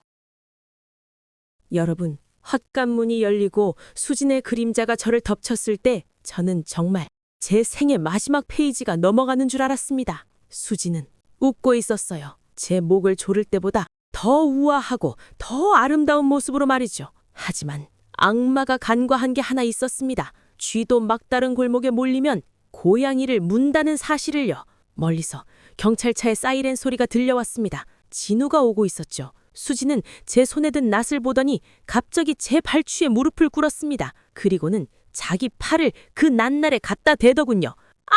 여러분, 헛간 문이 열리고 수진의 그림자가 저를 덮쳤을 때 저는 정말 제 생의 마지막 페이지가 넘어가는 줄 알았습니다. 수진은 웃고 있었어요. 제 목을 조를 때보다 더 우아하고 더 아름다운 모습으로 말이죠. 하지만 악마가 간과한 게 하나 있었습니다. 쥐도 막다른 골목에 몰리면 고양이를 문다는 사실을요. 멀리서 경찰차의 사이렌 소리가 들려왔습니다. 진우가 오고 있었죠. 수진은 제 손에 든 낫을 보더니 갑자기 제 발취에 무릎을 꿇었습니다. 그리고는 자기 팔을 그 낫날에 갖다 대더군요. 아!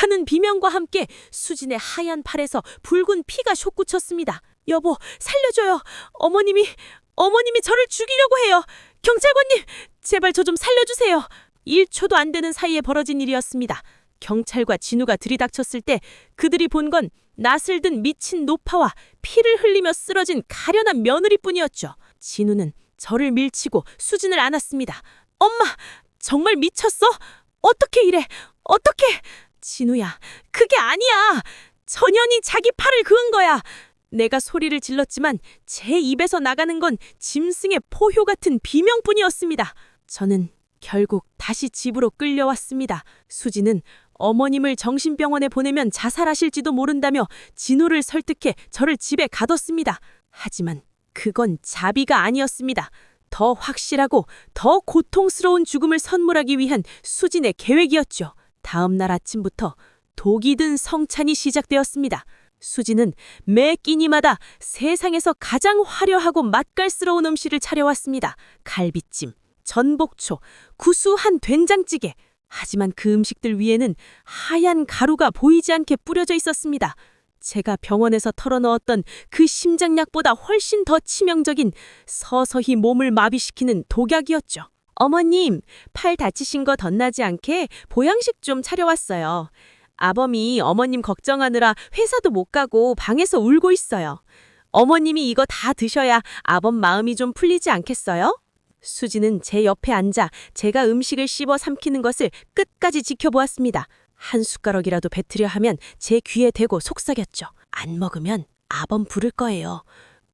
하는 비명과 함께 수진의 하얀 팔에서 붉은 피가 솟구쳤습니다. 여보, 살려줘요. 어머님이 저를 죽이려고 해요. 경찰관님, 제발 저 좀 살려주세요. 1초도 안 되는 사이에 벌어진 일이었습니다. 경찰과 진우가 들이닥쳤을 때 그들이 본 건 낯을 든 미친 노파와 피를 흘리며 쓰러진 가련한 며느리뿐이었죠. 진우는 저를 밀치고 수진을 안았습니다. 엄마, 정말 미쳤어? 어떻게 이래? 어떻게? 진우야, 그게 아니야. 전현이 자기 팔을 그은 거야. 내가 소리를 질렀지만 제 입에서 나가는 건 짐승의 포효 같은 비명뿐이었습니다. 저는 결국 다시 집으로 끌려왔습니다. 수지는 어머님을 정신병원에 보내면 자살하실지도 모른다며 진우를 설득해 저를 집에 가뒀습니다. 하지만 그건 자비가 아니었습니다. 더 확실하고 더 고통스러운 죽음을 선물하기 위한 수진의 계획이었죠. 다음 날 아침부터 독이 든 성찬이 시작되었습니다. 수지는 매 끼니마다 세상에서 가장 화려하고 맛깔스러운 음식을 차려왔습니다. 갈비찜, 전복초, 구수한 된장찌개. 하지만 그 음식들 위에는 하얀 가루가 보이지 않게 뿌려져 있었습니다. 제가 병원에서 털어넣었던 그 심장약보다 훨씬 더 치명적인 서서히 몸을 마비시키는 독약이었죠. 어머님, 팔 다치신 거 덧나지 않게 보양식 좀 차려왔어요. 아범이 어머님 걱정하느라 회사도 못 가고 방에서 울고 있어요. 어머님이 이거 다 드셔야 아범 마음이 좀 풀리지 않겠어요? 수지는 제 옆에 앉아 제가 음식을 씹어 삼키는 것을 끝까지 지켜보았습니다. 한 숟가락이라도 뱉으려 하면 제 귀에 대고 속삭였죠. 안 먹으면 아범 부를 거예요.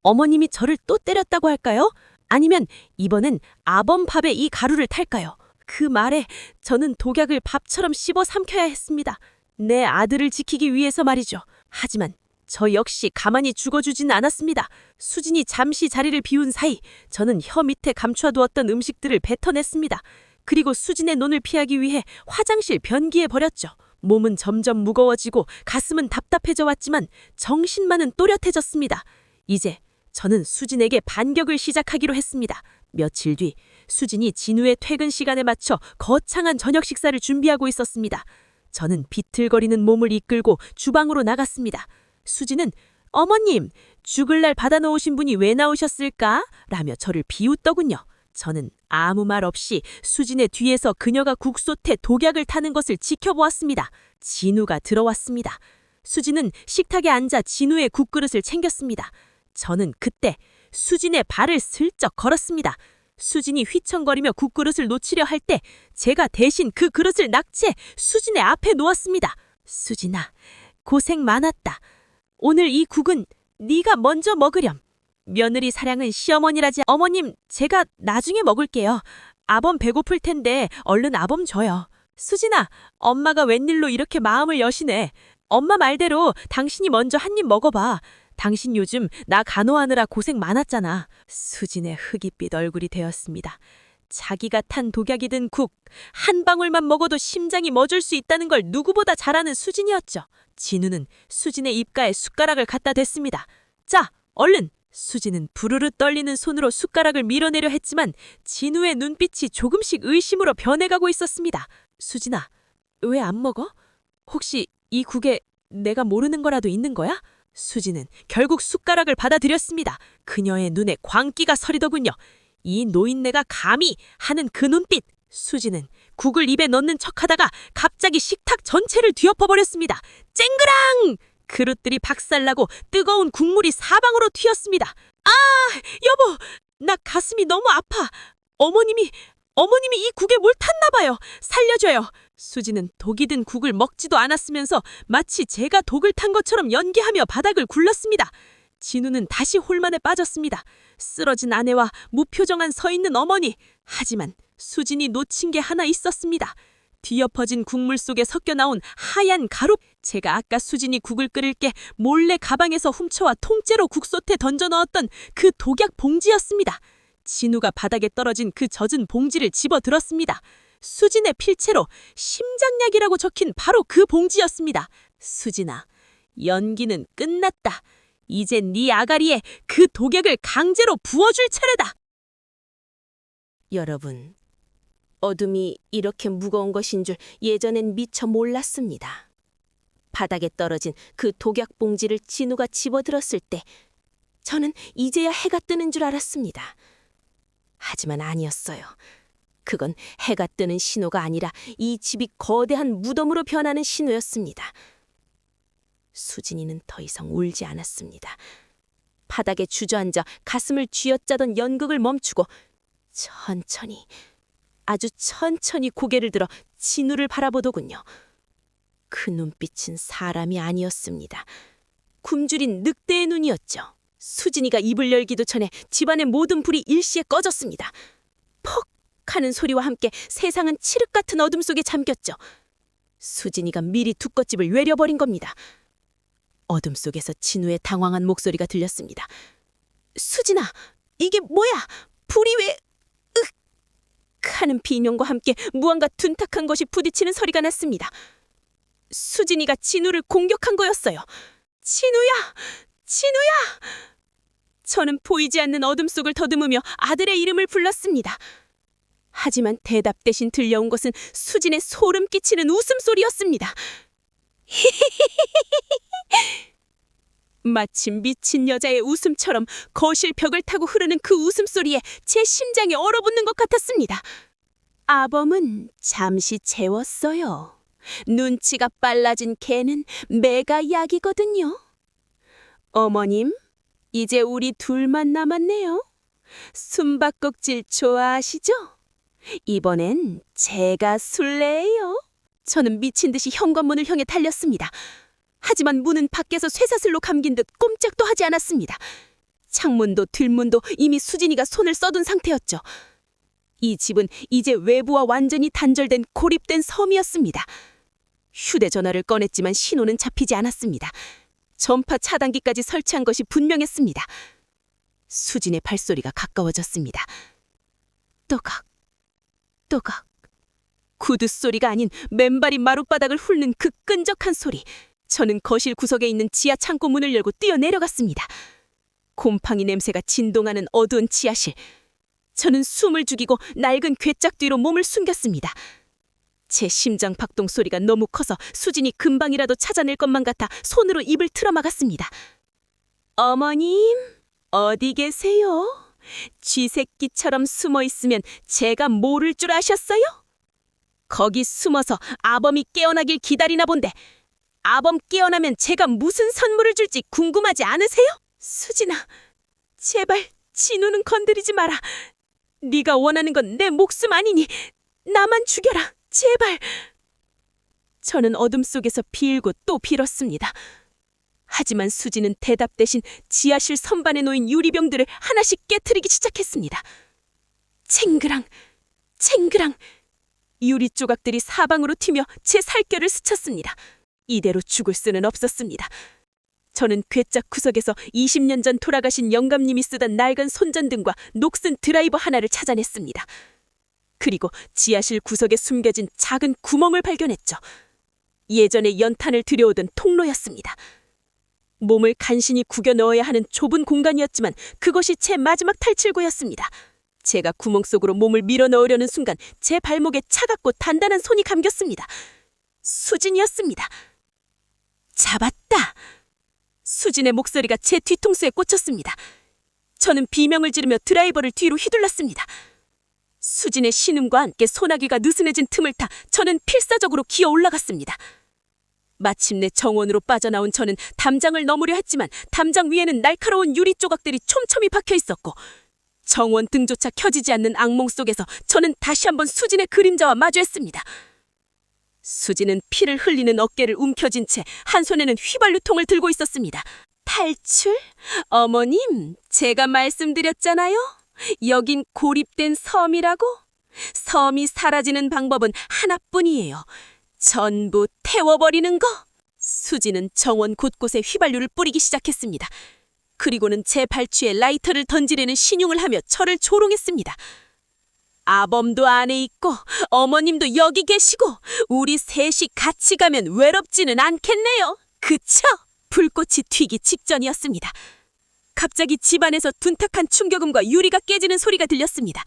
어머님이 저를 또 때렸다고 할까요? 아니면 이번엔 아범 밥에 이 가루를 탈까요? 그 말에 저는 독약을 밥처럼 씹어 삼켜야 했습니다. 내 아들을 지키기 위해서 말이죠. 하지만 저 역시 가만히 죽어주진 않았습니다. 수진이 잠시 자리를 비운 사이 저는 혀 밑에 감춰두었던 음식들을 뱉어냈습니다. 그리고 수진의 눈을 피하기 위해 화장실 변기에 버렸죠. 몸은 점점 무거워지고 가슴은 답답해져 왔지만 정신만은 또렷해졌습니다. 이제 저는 수진에게 반격을 시작하기로 했습니다. 며칠 뒤 수진이 진우의 퇴근 시간에 맞춰 거창한 저녁 식사를 준비하고 있었습니다. 저는 비틀거리는 몸을 이끌고 주방으로 나갔습니다. 수진은 어머님, 죽을 날 받아놓으신 분이 왜 나오셨을까? 라며 저를 비웃더군요. 저는 아무 말 없이 수진의 뒤에서 그녀가 국솥에 독약을 타는 것을 지켜보았습니다. 진우가 들어왔습니다. 수진은 식탁에 앉아 진우의 국그릇을 챙겼습니다. 저는 그때 수진의 발을 슬쩍 걸었습니다. 수진이 휘청거리며 국그릇을 놓치려 할 때 제가 대신 그 그릇을 낙채 수진의 앞에 놓았습니다. 수진아, 고생 많았다. 오늘 이 국은 네가 먼저 먹으렴. 며느리 사랑은 시어머니라지. 어머님, 제가 나중에 먹을게요. 아범 배고플 텐데 얼른 아범 줘요. 수진아, 엄마가 웬일로 이렇게 마음을 여시네. 엄마 말대로 당신이 먼저 한 입 먹어봐. 당신 요즘 나 간호하느라 고생 많았잖아. 수진의 흑이빛 얼굴이 되었습니다. 자기가 탄 독약이 든 국, 한 방울만 먹어도 심장이 멎을 수 있다는 걸 누구보다 잘 아는 수진이었죠. 진우는 수진의 입가에 숟가락을 갖다 댔습니다. 자, 얼른! 수진은 부르르 떨리는 손으로 숟가락을 밀어내려 했지만 진우의 눈빛이 조금씩 의심으로 변해가고 있었습니다. 수진아, 왜 안 먹어? 혹시 이 국에 내가 모르는 거라도 있는 거야? 수진은 결국 숟가락을 받아들였습니다. 그녀의 눈에 광기가 서리더군요. 이 노인네가 감히 하는 그 눈빛! 수진은 국을 입에 넣는 척하다가 갑자기 식탁 전체를 뒤엎어버렸습니다. 쨍그랑! 그릇들이 박살나고 뜨거운 국물이 사방으로 튀었습니다. 아! 여보! 나 가슴이 너무 아파. 어머님이 이 국에 뭘 탔나 봐요. 살려줘요. 수지는 독이 든 국을 먹지도 않았으면서 마치 제가 독을 탄 것처럼 연기하며 바닥을 굴렀습니다. 진우는 다시 홀만에 빠졌습니다. 쓰러진 아내와 무표정한 서 있는 어머니. 하지만 수진이 놓친 게 하나 있었습니다. 뒤엎어진 국물 속에 섞여 나온 하얀 가루. 제가 아까 수진이 국을 끓일 게 몰래 가방에서 훔쳐와 통째로 국솥에 던져 넣었던 그 독약 봉지였습니다. 진우가 바닥에 떨어진 그 젖은 봉지를 집어 들었습니다. 수진의 필체로 심장약이라고 적힌 바로 그 봉지였습니다. 수진아, 연기는 끝났다. 이제 네 아가리에 그 독약을 강제로 부어줄 차례다.
여러분, 어둠이 이렇게 무거운 것인 줄 예전엔 미처 몰랐습니다. 바닥에 떨어진 그 독약 봉지를 진우가 집어들었을 때 저는 이제야 해가 뜨는 줄 알았습니다. 하지만 아니었어요. 그건 해가 뜨는 신호가 아니라 이 집이 거대한 무덤으로 변하는 신호였습니다. 수진이는 더 이상 울지 않았습니다. 바닥에 주저앉아 가슴을 쥐어짜던 연극을 멈추고 천천히, 아주 천천히 고개를 들어 진우를 바라보더군요. 그 눈빛은 사람이 아니었습니다. 굶주린 늑대의 눈이었죠. 수진이가 입을 열기도 전에 집안의 모든 불이 일시에 꺼졌습니다. 퍽 하는 소리와 함께 세상은 칠흑 같은 어둠 속에 잠겼죠. 수진이가 미리 두꺼집을 외려버린 겁니다. 어둠 속에서 진우의 당황한 목소리가 들렸습니다. 수진아, 이게 뭐야? 불이 왜... 윽! 하는 비명과 함께 무언가 둔탁한 것이 부딪히는 소리가 났습니다. 수진이가 진우를 공격한 거였어요. 진우야! 진우야! 저는 보이지 않는 어둠 속을 더듬으며 아들의 이름을 불렀습니다. 하지만 대답 대신 들려온 것은 수진의 소름 끼치는 웃음소리였습니다. 마치 미친 여자의 웃음처럼 거실 벽을 타고 흐르는 그 웃음소리에 제 심장이 얼어붙는 것 같았습니다. 아범은 잠시 재웠어요. 눈치가 빨라진 개는 매가 약이거든요. 어머님, 이제 우리 둘만 남았네요. 숨바꼭질 좋아하시죠? 이번엔 제가 술래예요. 저는 미친 듯이 현관문을 향해 달렸습니다. 하지만 문은 밖에서 쇠사슬로 감긴 듯 꼼짝도 하지 않았습니다. 창문도 뒷문도 이미 수진이가 손을 써둔 상태였죠. 이 집은 이제 외부와 완전히 단절된 고립된 섬이었습니다. 휴대전화를 꺼냈지만 신호는 잡히지 않았습니다. 전파 차단기까지 설치한 것이 분명했습니다. 수진의 발소리가 가까워졌습니다. 또각, 또각. 구두 소리가 아닌 맨발이 마룻바닥을 훑는 그 끈적한 소리. 저는 거실 구석에 있는 지하 창고 문을 열고 뛰어내려갔습니다. 곰팡이 냄새가 진동하는 어두운 지하실. 저는 숨을 죽이고 낡은 괴짝 뒤로 몸을 숨겼습니다. 제 심장 박동 소리가 너무 커서 수진이 금방이라도 찾아낼 것만 같아 손으로 입을 틀어막았습니다. 어머님, 어디 계세요? 쥐새끼처럼 숨어 있으면 제가 모를 줄 아셨어요? 거기 숨어서 아범이 깨어나길 기다리나 본데 아범 깨어나면 제가 무슨 선물을 줄지 궁금하지 않으세요? 수진아, 제발 진우는 건드리지 마라. 네가 원하는 건 내 목숨 아니니 나만 죽여라. 제발. 저는 어둠 속에서 빌고 또 빌었습니다. 하지만 수진은 대답 대신 지하실 선반에 놓인 유리병들을 하나씩 깨트리기 시작했습니다. 챙그랑, 챙그랑. 유리 조각들이 사방으로 튀며 제 살결을 스쳤습니다. 이대로 죽을 수는 없었습니다. 저는 괴짝 구석에서 20년 전 돌아가신 영감님이 쓰던 낡은 손전등과 녹슨 드라이버 하나를 찾아냈습니다. 그리고 지하실 구석에 숨겨진 작은 구멍을 발견했죠. 예전에 연탄을 들여오던 통로였습니다. 몸을 간신히 구겨 넣어야 하는 좁은 공간이었지만 그것이 제 마지막 탈출구였습니다. 제가 구멍 속으로 몸을 밀어 넣으려는 순간 제 발목에 차갑고 단단한 손이 감겼습니다. 수진이었습니다. 잡았다. 수진의 목소리가 제 뒤통수에 꽂혔습니다. 저는 비명을 지르며 드라이버를 뒤로 휘둘렀습니다. 수진의 신음과 함께 소나기가 느슨해진 틈을 타 저는 필사적으로 기어 올라갔습니다. 마침내 정원으로 빠져나온 저는 담장을 넘으려 했지만 담장 위에는 날카로운 유리 조각들이 촘촘히 박혀 있었고 정원 등조차 켜지지 않는 악몽 속에서 저는 다시 한번 수진의 그림자와 마주했습니다. 수진은 피를 흘리는 어깨를 움켜쥔 채 한 손에는 휘발유통을 들고 있었습니다. 탈출? 어머님, 제가 말씀드렸잖아요. 여긴 고립된 섬이라고? 섬이 사라지는 방법은 하나뿐이에요. 전부 태워버리는 거. 수진은 정원 곳곳에 휘발유를 뿌리기 시작했습니다. 그리고는 제 발취에 라이터를 던지려는 신용을 하며 저를 조롱했습니다. 아범도 안에 있고 어머님도 여기 계시고 우리 셋이 같이 가면 외롭지는 않겠네요. 그쵸? 불꽃이 튀기 직전이었습니다. 갑자기 집안에서 둔탁한 충격음과 유리가 깨지는 소리가 들렸습니다.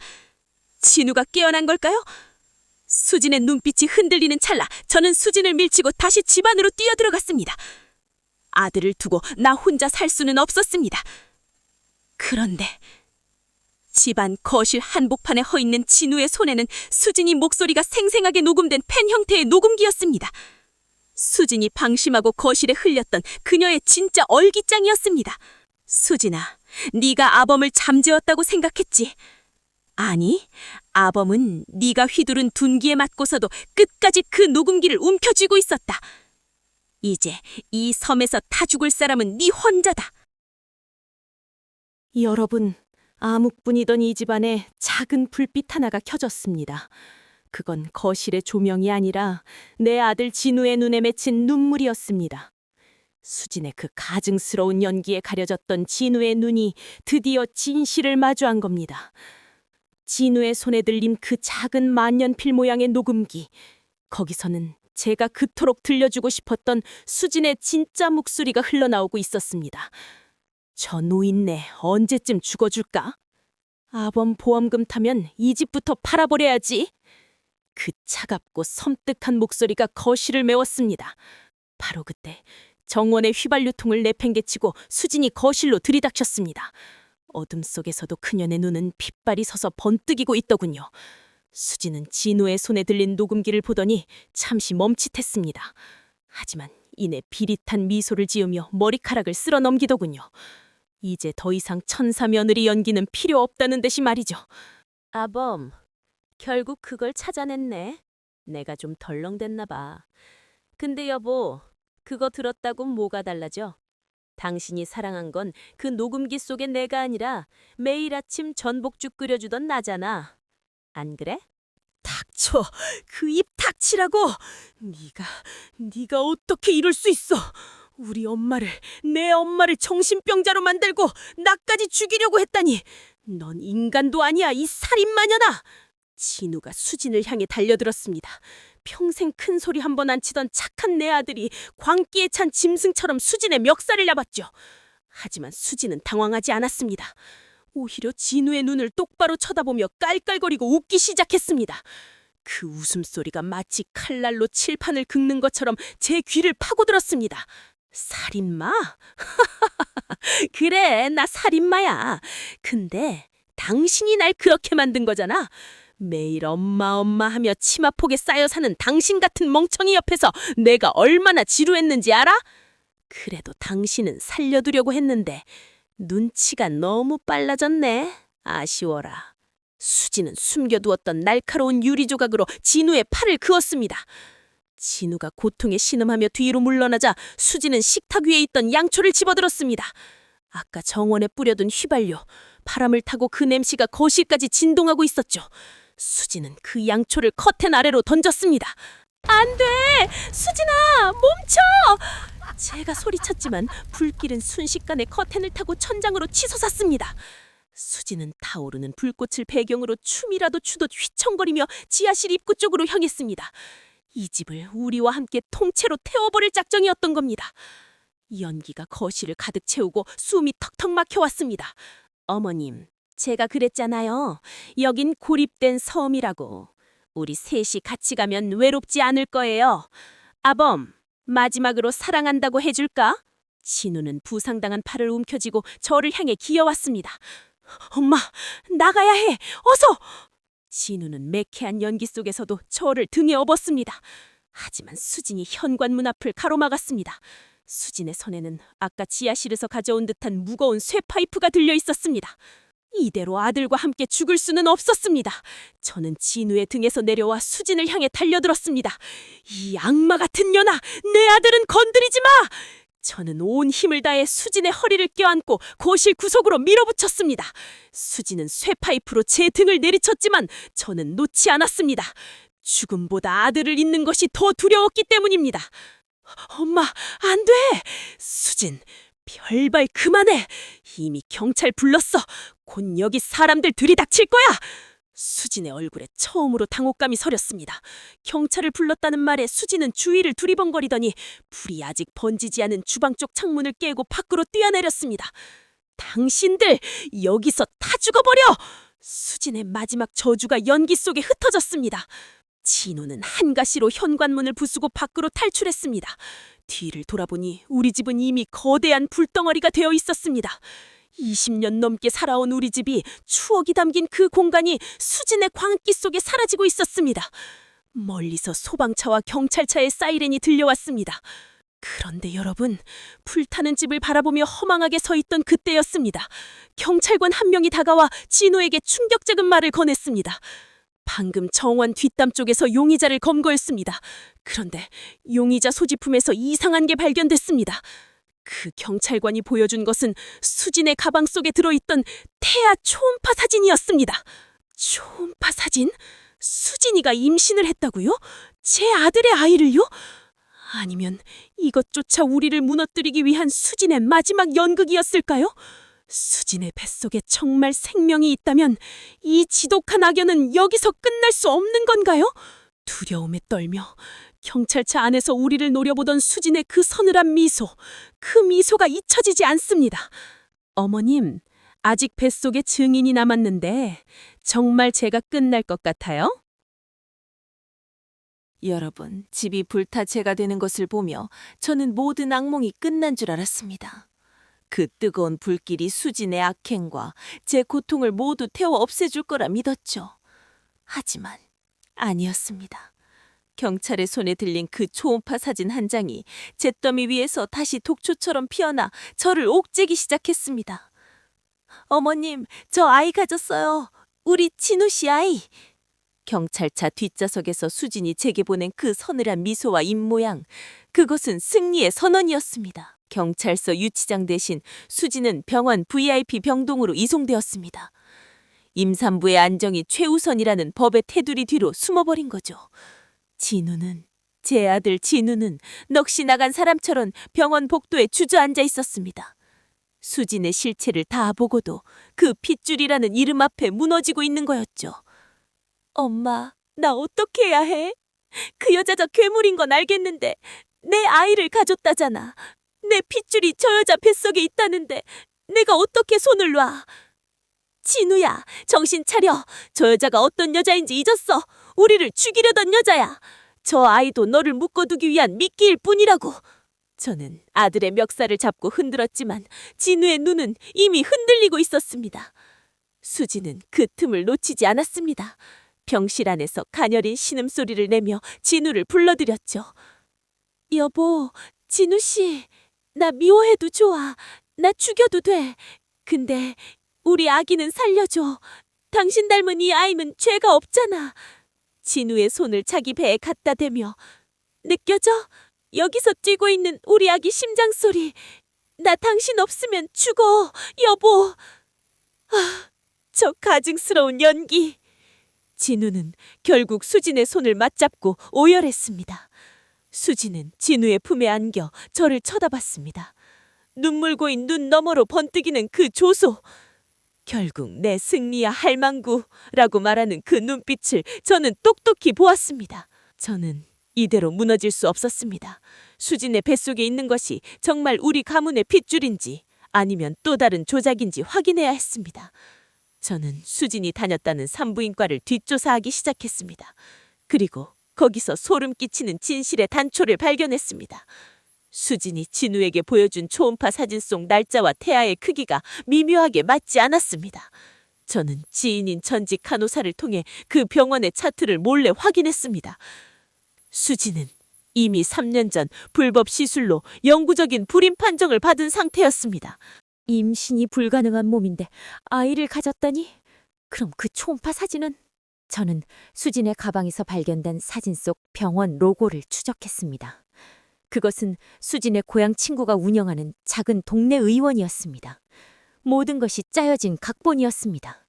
진우가 깨어난 걸까요? 수진의 눈빛이 흔들리는 찰나 저는 수진을 밀치고 다시 집 안으로 뛰어들어갔습니다. 아들을 두고 나 혼자 살 수는 없었습니다. 그런데
집안 거실 한복판에 허 있는 진우의 손에는 수진이 목소리가 생생하게 녹음된 펜 형태의 녹음기였습니다. 수진이 방심하고 거실에 흘렸던 그녀의 진짜 얼기장이었습니다. 수진아, 네가 아범을 잠재웠다고 생각했지? 아니, 아범은 네가 휘두른 둔기에 맞고서도 끝까지 그 녹음기를 움켜쥐고 있었다. 이제 이 섬에서 타 죽을 사람은 네 혼자다.
여러분, 암흑분이던 이 집안에 작은 불빛 하나가 켜졌습니다. 그건 거실의 조명이 아니라 내 아들 진우의 눈에 맺힌 눈물이었습니다. 수진의 그 가증스러운 연기에 가려졌던 진우의 눈이 드디어 진실을 마주한 겁니다. 진우의 손에 들린 그 작은 만년필 모양의 녹음기. 거기서는 제가 그토록 들려주고 싶었던 수진의 진짜 목소리가 흘러나오고 있었습니다. 저 노인네 언제쯤 죽어줄까? 아범 보험금 타면 이 집부터 팔아버려야지. 그 차갑고 섬뜩한 목소리가 거실을 메웠습니다. 바로 그때 정원의 휘발유통을 내팽개치고 수진이 거실로 들이닥쳤습니다. 어둠 속에서도 그녀의 눈은 핏발이 서서 번뜩이고 있더군요. 수진은 진우의 손에 들린 녹음기를 보더니 잠시 멈칫했습니다. 하지만 이내 비릿한 미소를 지으며 머리카락을 쓸어 넘기더군요. 이제 더 이상 천사 며느리 연기는 필요 없다는 듯이 말이죠. 아범, 결국 그걸 찾아냈네. 내가 좀 덜렁댔나 봐. 근데 여보, 그거 들었다고 뭐가 달라져? 당신이 사랑한 건 그 녹음기 속의 내가 아니라 매일 아침 전복죽 끓여주던 나잖아. 안 그래?
닥쳐, 그 입 닥치라고. 네가 어떻게 이럴 수 있어? 우리 엄마를, 내 엄마를 정신병자로 만들고 나까지 죽이려고 했다니. 넌 인간도 아니야, 이 살인마녀나. 진우가 수진을 향해 달려들었습니다. 평생 큰 소리 한 번 안 치던 착한 내 아들이 광기에 찬 짐승처럼 수진의 멱살을 잡았죠. 하지만 수진은 당황하지 않았습니다. 오히려 진우의 눈을 똑바로 쳐다보며 깔깔거리고 웃기 시작했습니다. 그 웃음소리가 마치 칼날로 칠판을 긁는 것처럼 제 귀를 파고들었습니다. 살인마? 그래, 나 살인마야. 근데 당신이 날 그렇게 만든 거잖아. 매일 엄마 하며 치마폭에 쌓여 사는 당신 같은 멍청이 옆에서 내가 얼마나 지루했는지 알아? 그래도 당신은 살려두려고 했는데 눈치가 너무 빨라졌네. 아쉬워라. 수진은 숨겨두었던 날카로운 유리 조각으로 진우의 팔을 그었습니다. 진우가 고통에 신음하며 뒤로 물러나자 수진은 식탁 위에 있던 양초를 집어들었습니다. 아까 정원에 뿌려둔 휘발유, 바람을 타고 그 냄새가 거실까지 진동하고 있었죠. 수진은 그 양초를 커튼 아래로 던졌습니다. 안 돼! 수진아! 멈춰! 제가 소리쳤지만 불길은 순식간에 커튼을 타고 천장으로 치솟았습니다. 수진은 타오르는 불꽃을 배경으로 춤이라도 추듯 휘청거리며 지하실 입구 쪽으로 향했습니다. 이 집을 우리와 함께 통째로 태워버릴 작정이었던 겁니다. 연기가 거실을 가득 채우고 숨이 턱턱 막혀왔습니다. 어머님, 제가 그랬잖아요. 여긴 고립된 섬이라고. 우리 셋이 같이 가면 외롭지 않을 거예요. 아범, 마지막으로 사랑한다고 해줄까? 진우는 부상당한 팔을 움켜쥐고 저를 향해 기어왔습니다. 엄마, 나가야 해. 어서! 진우는 매캐한 연기 속에서도 저를 등에 업었습니다. 하지만 수진이 현관문 앞을 가로막았습니다. 수진의 손에는 아까 지하실에서 가져온 듯한 무거운 쇠파이프가 들려 있었습니다. 이대로 아들과 함께 죽을 수는 없었습니다. 저는 진우의 등에서 내려와 수진을 향해 달려들었습니다. 이 악마 같은 년아, 내 아들은 건드리지 마! 저는 온 힘을 다해 수진의 허리를 껴안고 거실 구석으로 밀어붙였습니다. 수진은 쇠파이프로 제 등을 내리쳤지만 저는 놓지 않았습니다. 죽음보다 아들을 잃는 것이 더 두려웠기 때문입니다. 엄마, 안 돼! 수진, 별발 그만해! 이미 경찰 불렀어. 곧 여기 사람들 들이닥칠 거야! 수진의 얼굴에 처음으로 당혹감이 서렸습니다. 경찰을 불렀다는 말에 수진은 주위를 두리번거리더니 불이 아직 번지지 않은 주방 쪽 창문을 깨고 밖으로 뛰어내렸습니다. 당신들 여기서 다 죽어버려! 수진의 마지막 저주가 연기 속에 흩어졌습니다. 진우는 한가시로 현관문을 부수고 밖으로 탈출했습니다. 뒤를 돌아보니 우리 집은 이미 거대한 불덩어리가 되어 있었습니다. 20년 넘게 살아온 우리 집이 추억이 담긴 그 공간이 수진의 광기 속에 사라지고 있었습니다. 멀리서 소방차와 경찰차의 사이렌이 들려왔습니다. 그런데 여러분, 불타는 집을 바라보며 허망하게 서 있던 그때였습니다. 경찰관 한 명이 다가와 진우에게 충격적인 말을 건넸습니다. 방금 정원 뒷담 쪽에서 용의자를 검거했습니다. 그런데 용의자 소지품에서 이상한 게 발견됐습니다. 그 경찰관이 보여준 것은 수진의 가방 속에 들어있던 태아 초음파 사진이었습니다. 초음파 사진? 수진이가 임신을 했다고요? 제 아들의 아이를요? 아니면 이것조차 우리를 무너뜨리기 위한 수진의 마지막 연극이었을까요? 수진의 뱃속에 정말 생명이 있다면 이 지독한 악연은 여기서 끝날 수 없는 건가요? 두려움에 떨며 경찰차 안에서 우리를 노려보던 수진의 그 서늘한 미소, 그 미소가 잊혀지지 않습니다. 어머님, 아직 뱃속에 증인이 남았는데 정말 제가 끝날 것 같아요?
여러분, 집이 불타체가 되는 것을 보며 저는 모든 악몽이 끝난 줄 알았습니다. 그 뜨거운 불길이 수진의 악행과 제 고통을 모두 태워 없애줄 거라 믿었죠. 하지만 아니었습니다. 경찰의 손에 들린 그 초음파 사진 한 장이 잿더미 위에서 다시 독초처럼 피어나 저를 옥죄기 시작했습니다. 어머님, 저 아이 가졌어요. 우리 진우 씨 아이. 경찰차 뒷좌석에서 수진이 제게 보낸 그 서늘한 미소와 입모양, 그것은 승리의 선언이었습니다. 경찰서 유치장 대신 수진은 병원 VIP 병동으로 이송되었습니다. 임산부의 안정이 최우선이라는 법의 테두리 뒤로 숨어버린 거죠. 제 아들 진우는 넋이 나간 사람처럼 병원 복도에 주저앉아 있었습니다. 수진의 실체를 다 보고도 그 핏줄이라는 이름 앞에 무너지고 있는 거였죠. 엄마, 나 어떻게 해야 해? 그 여자가 괴물인 건 알겠는데 내 아이를 가졌다잖아. 내 핏줄이 저 여자 뱃속에 있다는데 내가 어떻게 손을 놔? 진우야, 정신 차려. 저 여자가 어떤 여자인지 잊었어. 우리를 죽이려던 여자야. 저 아이도 너를 묶어두기 위한 미끼일 뿐이라고. 저는 아들의 멱살을 잡고 흔들었지만 진우의 눈은 이미 흔들리고 있었습니다. 수지는 그 틈을 놓치지 않았습니다. 병실 안에서 가녀린 신음소리를 내며 진우를 불러들였죠. 여보, 진우 씨, 나 미워해도 좋아. 나 죽여도 돼. 근데 우리 아기는 살려줘. 당신 닮은 이 아이는 죄가 없잖아. 진우의 손을 자기 배에 갖다 대며 느껴져? 여기서 뛰고 있는 우리 아기 심장 소리. 나 당신 없으면 죽어, 여보. 아, 저 가증스러운 연기. 진우는 결국 수진의 손을 맞잡고 오열했습니다. 수진은 진우의 품에 안겨 저를 쳐다봤습니다. 눈물 고인 눈 너머로 번뜩이는 그 조소. 결국 내 승리야 할망구라고 말하는 그 눈빛을 저는 똑똑히 보았습니다. 저는 이대로 무너질 수 없었습니다. 수진의 뱃속에 있는 것이 정말 우리 가문의 핏줄인지 아니면 또 다른 조작인지 확인해야 했습니다. 저는 수진이 다녔다는 산부인과를 뒷조사하기 시작했습니다. 그리고 거기서 소름 끼치는 진실의 단초를 발견했습니다. 수진이 진우에게 보여준 초음파 사진 속 날짜와 태아의 크기가 미묘하게 맞지 않았습니다. 저는 지인인 전직 간호사를 통해 그 병원의 차트를 몰래 확인했습니다. 수진은 이미 3년 전 불법 시술로 영구적인 불임 판정을 받은 상태였습니다.
임신이 불가능한 몸인데 아이를 가졌다니? 그럼 그 초음파 사진은? 저는 수진의 가방에서 발견된 사진 속 병원 로고를 추적했습니다. 그것은 수진의 고향 친구가 운영하는 작은 동네 의원이었습니다. 모든 것이 짜여진 각본이었습니다.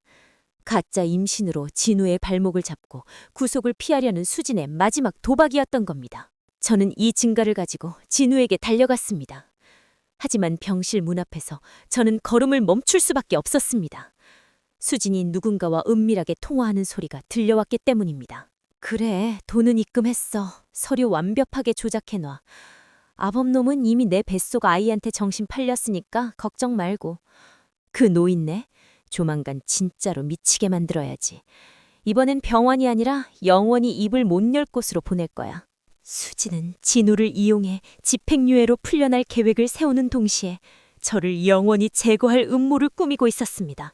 가짜 임신으로 진우의 발목을 잡고 구속을 피하려는 수진의 마지막 도박이었던 겁니다. 저는 이 증거를 가지고 진우에게 달려갔습니다. 하지만 병실 문 앞에서 저는 걸음을 멈출 수밖에 없었습니다. 수진이 누군가와 은밀하게 통화하는 소리가 들려왔기 때문입니다. 그래, 돈은 입금했어. 서류 완벽하게 조작해놔. 아범놈은 이미 내 뱃속 아이한테 정신 팔렸으니까 걱정 말고. 그 노인네, 조만간 진짜로 미치게 만들어야지. 이번엔 병원이 아니라 영원히 입을 못 열 곳으로 보낼 거야. 수지는 진우를 이용해 집행유예로 풀려날 계획을 세우는 동시에 저를 영원히 제거할 음모를 꾸미고 있었습니다.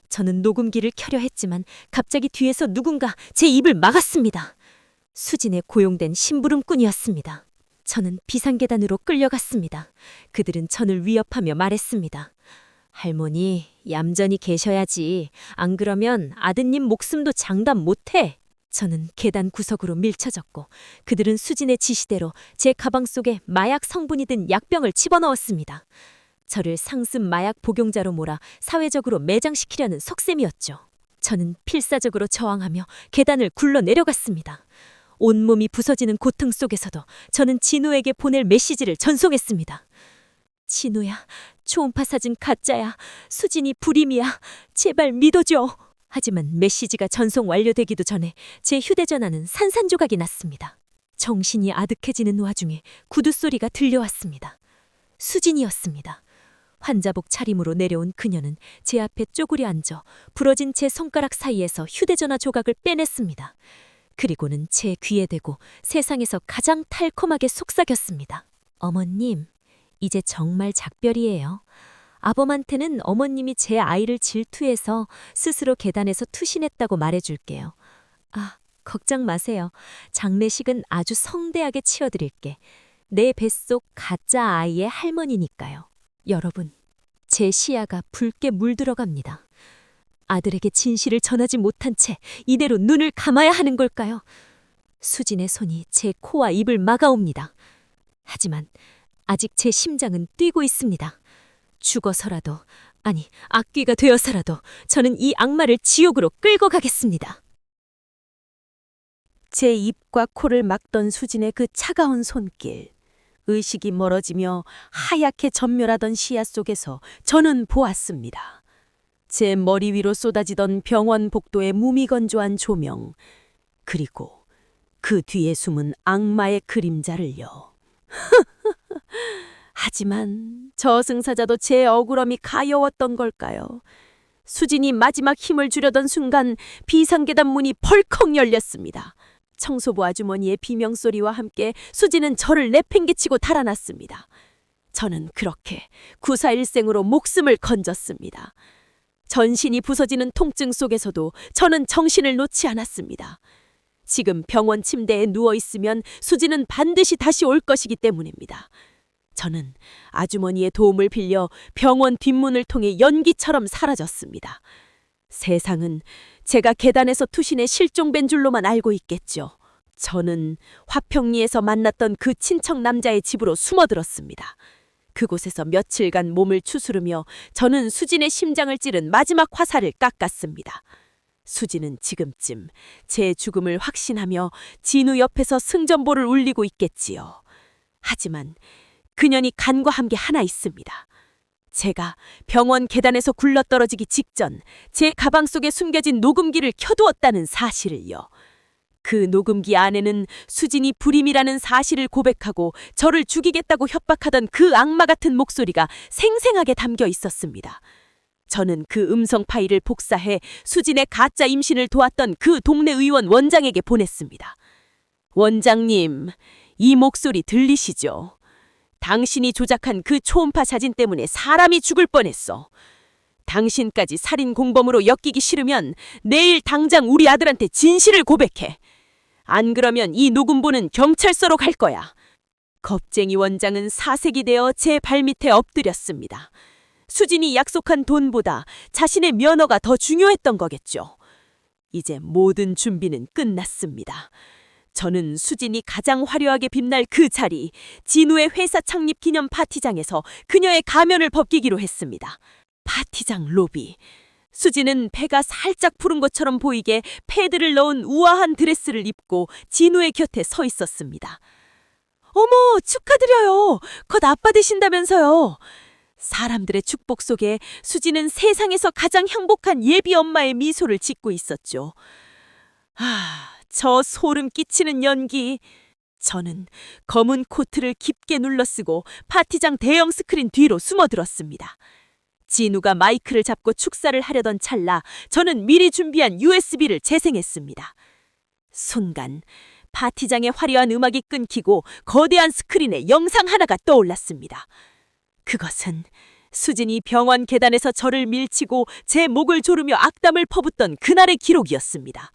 저는 녹음기를 켜려 했지만 갑자기 뒤에서 누군가 제 입을 막았습니다. 수진에 고용된 심부름꾼이었습니다. 저는 비상계단으로 끌려갔습니다. 그들은 저를 위협하며 말했습니다. 할머니, 얌전히 계셔야지. 안 그러면 아드님 목숨도 장담 못해. 저는 계단 구석으로 밀쳐졌고 그들은 수진의 지시대로 제 가방 속에 마약 성분이 든 약병을 집어넣었습니다. 저를 상습 마약 복용자로 몰아 사회적으로 매장시키려는 속셈이었죠. 저는 필사적으로 저항하며 계단을 굴러 내려갔습니다. 온몸이 부서지는 고통 속에서도 저는 진우에게 보낼 메시지를 전송했습니다. 진우야, 초음파 사진 가짜야. 수진이 불임이야. 제발 믿어줘. 하지만 메시지가 전송 완료되기도 전에 제 휴대전화는 산산조각이 났습니다. 정신이 아득해지는 와중에 구두 소리가 들려왔습니다. 수진이었습니다. 환자복 차림으로 내려온 그녀는 제 앞에 쪼그려 앉아 부러진 제 손가락 사이에서 휴대전화 조각을 빼냈습니다. 그리고는 제 귀에 대고 세상에서 가장 달콤하게 속삭였습니다. 어머님, 이제 정말 작별이에요. 아범한테는 어머님이 제 아이를 질투해서 스스로 계단에서 투신했다고 말해줄게요. 아, 걱정 마세요. 장례식은 아주 성대하게 치러드릴게. 내 뱃속 가짜 아이의 할머니니까요. 여러분, 제 시야가 붉게 물들어갑니다. 아들에게 진실을 전하지 못한 채 이대로 눈을 감아야 하는 걸까요? 수진의 손이 제 코와 입을 막아옵니다. 하지만 아직 제 심장은 뛰고 있습니다. 죽어서라도, 아니 악귀가 되어서라도 저는 이 악마를 지옥으로 끌고 가겠습니다.
제 입과 코를 막던 수진의 그 차가운 손길, 의식이 멀어지며 하얗게 전멸하던 시야 속에서 저는 보았습니다. 제 머리 위로 쏟아지던 병원 복도의 무미건조한 조명, 그리고 그 뒤에 숨은 악마의 그림자를요. 하지만 저승사자도 제 억울함이 가여웠던 걸까요? 수진이 마지막 힘을 주려던 순간 비상계단 문이 벌컥 열렸습니다. 청소부 아주머니의 비명소리와 함께 수진은 저를 내팽개치고 달아났습니다. 저는 그렇게 구사일생으로 목숨을 건졌습니다. 전신이 부서지는 통증 속에서도 저는 정신을 놓지 않았습니다. 지금 병원 침대에 누워있으면 수진은 반드시 다시 올 것이기 때문입니다. 저는 아주머니의 도움을 빌려 병원 뒷문을 통해 연기처럼 사라졌습니다. 세상은 제가 계단에서 투신해 실종된 줄로만 알고 있겠죠. 저는 화평리에서 만났던 그 친척 남자의 집으로 숨어들었습니다. 그곳에서 며칠간 몸을 추스르며 저는 수진의 심장을 찌른 마지막 화살을 깎았습니다. 수진은 지금쯤 제 죽음을 확신하며 진우 옆에서 승전보를 울리고 있겠지요. 하지만 그년이 간과한 게 하나 있습니다. 제가 병원 계단에서 굴러떨어지기 직전 제 가방 속에 숨겨진 녹음기를 켜두었다는 사실을요. 그 녹음기 안에는 수진이 불임이라는 사실을 고백하고 저를 죽이겠다고 협박하던 그 악마 같은 목소리가 생생하게 담겨 있었습니다. 저는 그 음성 파일을 복사해 수진의 가짜 임신을 도왔던 그 동네 의원 원장에게 보냈습니다. 원장님, 이 목소리 들리시죠? 당신이 조작한 그 초음파 사진 때문에 사람이 죽을 뻔했어. 당신까지 살인 공범으로 엮이기 싫으면 내일 당장 우리 아들한테 진실을 고백해. 안 그러면 이 녹음본은 경찰서로 갈 거야. 겁쟁이 원장은 사색이 되어 제 발밑에 엎드렸습니다. 수진이 약속한 돈보다 자신의 면허가 더 중요했던 거겠죠. 이제 모든 준비는 끝났습니다. 저는 수진이 가장 화려하게 빛날 그 자리, 진우의 회사 창립 기념 파티장에서 그녀의 가면을 벗기기로 했습니다. 파티장 로비. 수진은 배가 살짝 푸른 것처럼 보이게 패드를 넣은 우아한 드레스를 입고 진우의 곁에 서 있었습니다. 어머, 축하드려요. 곧 아빠 되신다면서요. 사람들의 축복 속에 수진은 세상에서 가장 행복한 예비 엄마의 미소를 짓고 있었죠. 저 소름 끼치는 연기. 저는 검은 코트를 깊게 눌러쓰고 파티장 대형 스크린 뒤로 숨어들었습니다. 진우가 마이크를 잡고 축사를 하려던 찰나 저는 미리 준비한 USB를 재생했습니다. 순간 파티장의 화려한 음악이 끊기고 거대한 스크린에 영상 하나가 떠올랐습니다. 그것은
수진이 병원 계단에서 저를 밀치고 제 목을 조르며 악담을 퍼붓던 그날의 기록이었습니다.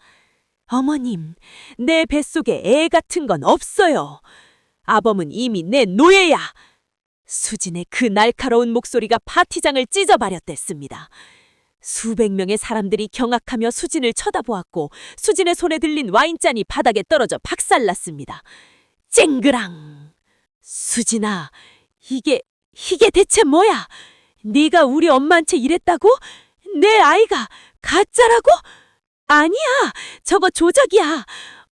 어머님, 내 뱃속에 애 같은 건 없어요. 아범은 이미 내 노예야. 수진의 그 날카로운 목소리가 파티장을 찢어버렸댔습니다. 수백 명의 사람들이 경악하며 수진을 쳐다보았고 수진의 손에 들린 와인잔이 바닥에 떨어져 박살났습니다. 쨍그랑! 수진아, 이게 대체 뭐야? 네가 우리 엄마한테 이랬다고? 내 아이가 가짜라고? 아니야, 저거 조작이야.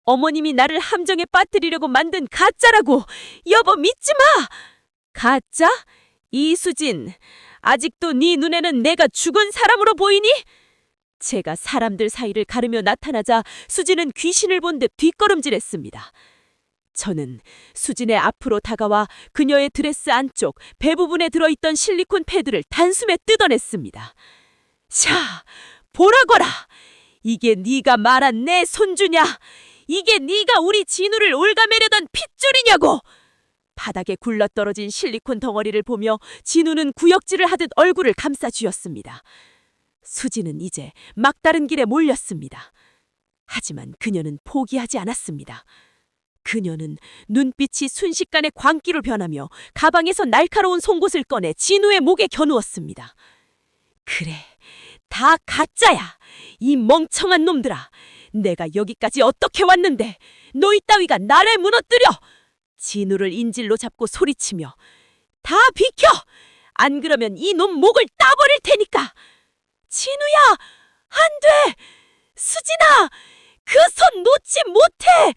어머님이 나를 함정에 빠뜨리려고 만든 가짜라고. 여보, 믿지 마. 가짜? 이수진, 아직도 네 눈에는 내가 죽은 사람으로 보이니? 제가 사람들 사이를 가르며 나타나자 수진은 귀신을 본 듯 뒷걸음질했습니다. 저는 수진의 앞으로 다가와 그녀의 드레스 안쪽 배 부분에 들어있던 실리콘 패드를 단숨에 뜯어냈습니다. 자, 보라거라. 이게 네가 말한 내 손주냐? 이게 네가 우리 진우를 올가매려던 핏줄이냐고! 바닥에 굴러떨어진 실리콘 덩어리를 보며 진우는 구역질을 하듯 얼굴을 감싸 쥐었습니다. 수진은 이제 막다른 길에 몰렸습니다. 하지만 그녀는 포기하지 않았습니다. 그녀는 눈빛이 순식간에 광기로 변하며 가방에서 날카로운 송곳을 꺼내 진우의 목에 겨누었습니다. 그래, 다 가짜야. 이 멍청한 놈들아. 내가 여기까지 어떻게 왔는데 너희 따위가 나를 무너뜨려. 진우를 인질로 잡고 소리치며 다 비켜! 안 그러면 이 놈 목을 따버릴 테니까. 진우야, 안 돼! 수진아, 그 손 놓지 못해!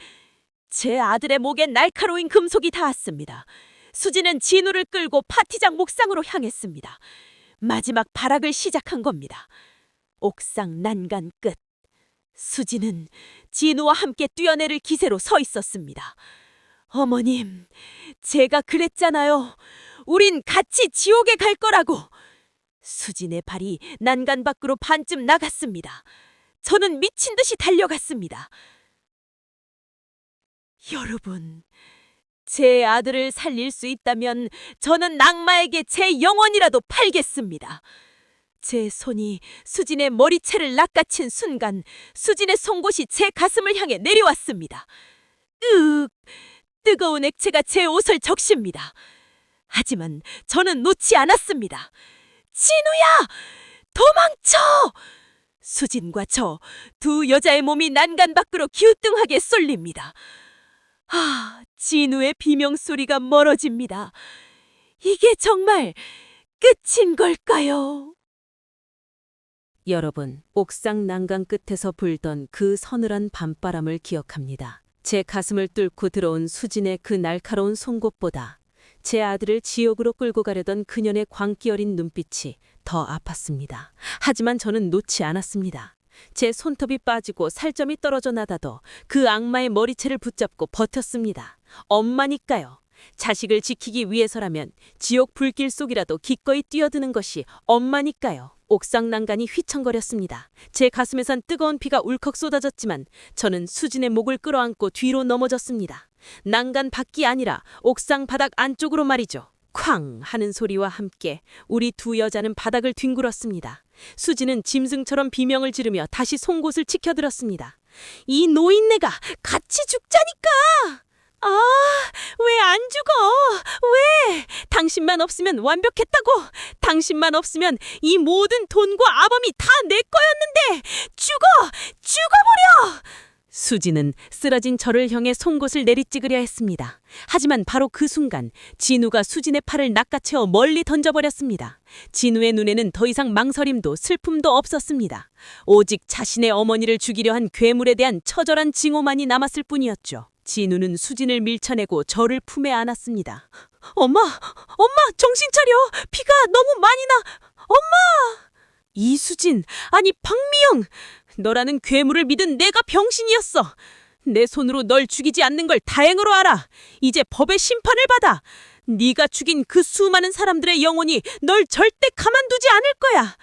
제 아들의 목에 날카로운 금속이 닿았습니다. 수진은 진우를 끌고 파티장 목상으로 향했습니다. 마지막 발악을 시작한 겁니다. 옥상 난간 끝. 수진은 진우와 함께 뛰어내릴 기세로 서 있었습니다. 어머님, 제가 그랬잖아요. 우린 같이 지옥에 갈 거라고. 수진의 발이 난간 밖으로 반쯤 나갔습니다. 저는 미친 듯이 달려갔습니다. 여러분, 제 아들을 살릴 수 있다면 저는 악마에게 제 영혼이라도 팔겠습니다. 제 손이 수진의 머리채를 낚아챈 순간 수진의 송곳이 제 가슴을 향해 내려왔습니다. 뜨거운 액체가 제 옷을 적십니다. 하지만 저는 놓지 않았습니다. 진우야! 도망쳐! 수진과 저 두 여자의 몸이 난간 밖으로 기우뚱하게 쏠립니다. 진우의 비명소리가 멀어집니다. 이게 정말 끝인 걸까요? 여러분, 옥상 난간 끝에서 불던 그 서늘한 밤바람을 기억합니다. 제 가슴을 뚫고 들어온 수진의 그 날카로운 송곳보다 제 아들을 지옥으로 끌고 가려던 그녀의 광기 어린 눈빛이 더 아팠습니다. 하지만 저는 놓지 않았습니다. 제 손톱이 빠지고 살점이 떨어져 나다도 그 악마의 머리채를 붙잡고 버텼습니다. 엄마니까요. 자식을 지키기 위해서라면 지옥 불길 속이라도 기꺼이 뛰어드는 것이 엄마니까요. 옥상 난간이 휘청거렸습니다. 제 가슴에선 뜨거운 피가 울컥 쏟아졌지만 저는 수진의 목을 끌어안고 뒤로 넘어졌습니다. 난간 밖이 아니라 옥상 바닥 안쪽으로 말이죠. 쾅 하는 소리와 함께 우리 두 여자는 바닥을 뒹굴었습니다. 수진은 짐승처럼 비명을 지르며 다시 송곳을 치켜들었습니다. 이 노인네가 같이 죽자니까! 왜 안 죽어? 왜? 당신만 없으면 완벽했다고! 당신만 없으면 이 모든 돈과 아범이 다 내 거였는데! 죽어버려! 수진은 쓰러진 저를 향해 송곳을 내리찍으려 했습니다. 하지만 바로 그 순간 진우가 수진의 팔을 낚아채어 멀리 던져버렸습니다. 진우의 눈에는 더 이상 망설임도 슬픔도 없었습니다. 오직 자신의 어머니를 죽이려 한 괴물에 대한 처절한 징후만이 남았을 뿐이었죠. 진우는 수진을 밀쳐내고 저를 품에 안았습니다. 엄마, 정신 차려. 피가 너무 많이 나. 엄마! 이수진, 아니 박미영, 너라는 괴물을 믿은 내가 병신이었어. 내 손으로 널 죽이지 않는 걸 다행으로 알아. 이제 법의 심판을 받아. 네가 죽인 그 수많은 사람들의 영혼이 널 절대 가만두지 않을 거야.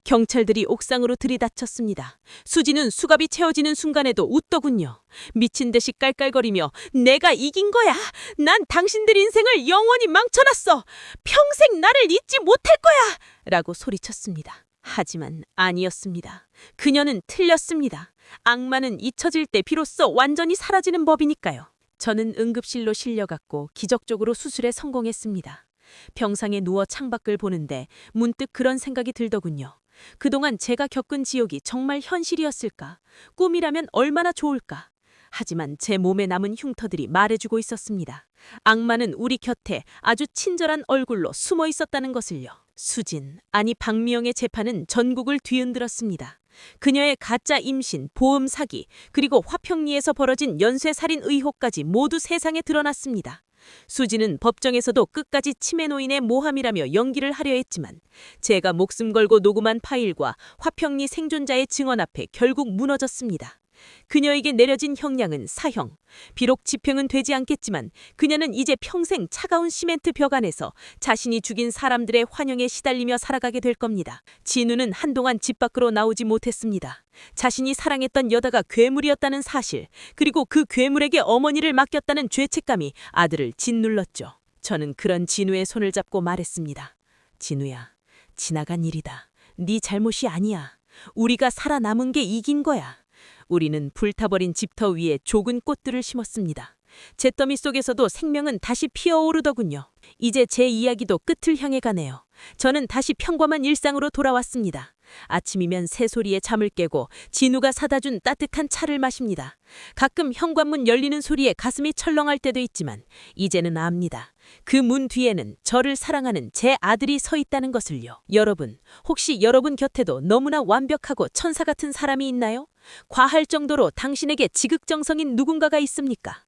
경찰들이 옥상으로 들이닥쳤습니다. 수지는 수갑이 채워지는 순간에도 웃더군요. 미친 듯이 깔깔거리며 내가 이긴 거야. 난 당신들 인생을 영원히 망쳐놨어. 평생 나를 잊지 못할 거야. 라고 소리쳤습니다. 하지만 아니었습니다. 그녀는 틀렸습니다. 악마는 잊혀질 때 비로소 완전히 사라지는 법이니까요. 저는 응급실로 실려갔고 기적적으로 수술에 성공했습니다. 병상에 누워 창밖을 보는데 문득 그런 생각이 들더군요. 그동안 제가 겪은 지옥이 정말 현실이었을까? 꿈이라면 얼마나 좋을까? 하지만 제 몸에 남은 흉터들이 말해주고 있었습니다. 악마는 우리 곁에 아주 친절한 얼굴로 숨어 있었다는 것을요. 수진, 아니 박미영의 재판은 전국을 뒤흔들었습니다. 그녀의 가짜 임신, 보험 사기, 그리고 화평리에서 벌어진 연쇄살인 의혹까지 모두 세상에 드러났습니다. 수지는 법정에서도 끝까지 치매 노인의 모함이라며 연기를 하려 했지만 제가 목숨 걸고 녹음한 파일과 화평리 생존자의 증언 앞에 결국 무너졌습니다. 그녀에게 내려진 형량은 사형. 비록 집행은 되지 않겠지만 그녀는 이제 평생 차가운 시멘트 벽 안에서 자신이 죽인 사람들의 환영에 시달리며 살아가게 될 겁니다. 진우는 한동안 집 밖으로 나오지 못했습니다. 자신이 사랑했던 여자가 괴물이었다는 사실, 그리고 그 괴물에게 어머니를 맡겼다는 죄책감이 아들을 짓눌렀죠. 저는 그런 진우의 손을 잡고 말했습니다. 진우야, 지나간 일이다. 네 잘못이 아니야. 우리가 살아남은 게 이긴 거야. 우리는 불타버린 집터 위에 좁은 꽃들을 심었습니다. 잿더미 속에서도 생명은 다시 피어오르더군요. 이제 제 이야기도 끝을 향해 가네요. 저는 다시 평범한 일상으로 돌아왔습니다. 아침이면 새소리에 잠을 깨고 진우가 사다 준 따뜻한 차를 마십니다. 가끔 현관문 열리는 소리에 가슴이 철렁할 때도 있지만 이제는 압니다. 그 문 뒤에는 저를 사랑하는 제 아들이 서 있다는 것을요. 여러분, 혹시 여러분 곁에도 너무나 완벽하고 천사 같은 사람이 있나요? 과할 정도로 당신에게 지극정성인 누군가가 있습니까?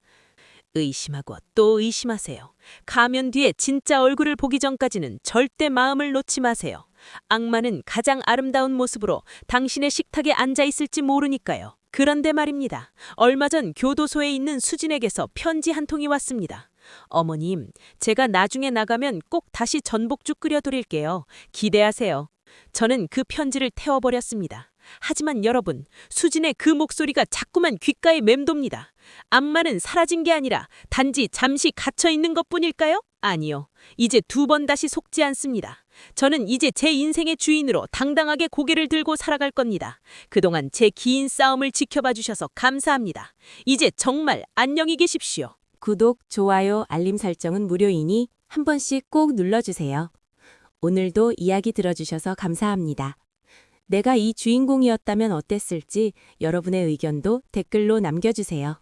의심하고 또 의심하세요. 가면 뒤에 진짜 얼굴을 보기 전까지는 절대 마음을 놓지 마세요. 악마는 가장 아름다운 모습으로 당신의 식탁에 앉아 있을지 모르니까요. 그런데 말입니다. 얼마 전 교도소에 있는 수진에게서 편지 한 통이 왔습니다. 어머님, 제가 나중에 나가면 꼭 다시 전복죽 끓여드릴게요. 기대하세요. 저는 그 편지를 태워버렸습니다. 하지만 여러분, 수진의 그 목소리가 자꾸만 귓가에 맴돕니다. 악마는 사라진 게 아니라 단지 잠시 갇혀 있는 것뿐일까요? 아니요. 이제 두 번 다시 속지 않습니다. 저는 이제 제 인생의 주인으로 당당하게 고개를 들고 살아갈 겁니다. 그동안 제 긴 싸움을 지켜봐 주셔서 감사합니다. 이제 정말 안녕히 계십시오.
구독, 좋아요, 알림 설정은 무료이니 한 번씩 꼭 눌러주세요. 오늘도 이야기 들어주셔서 감사합니다. 내가 이 주인공이었다면 어땠을지 여러분의 의견도 댓글로 남겨주세요.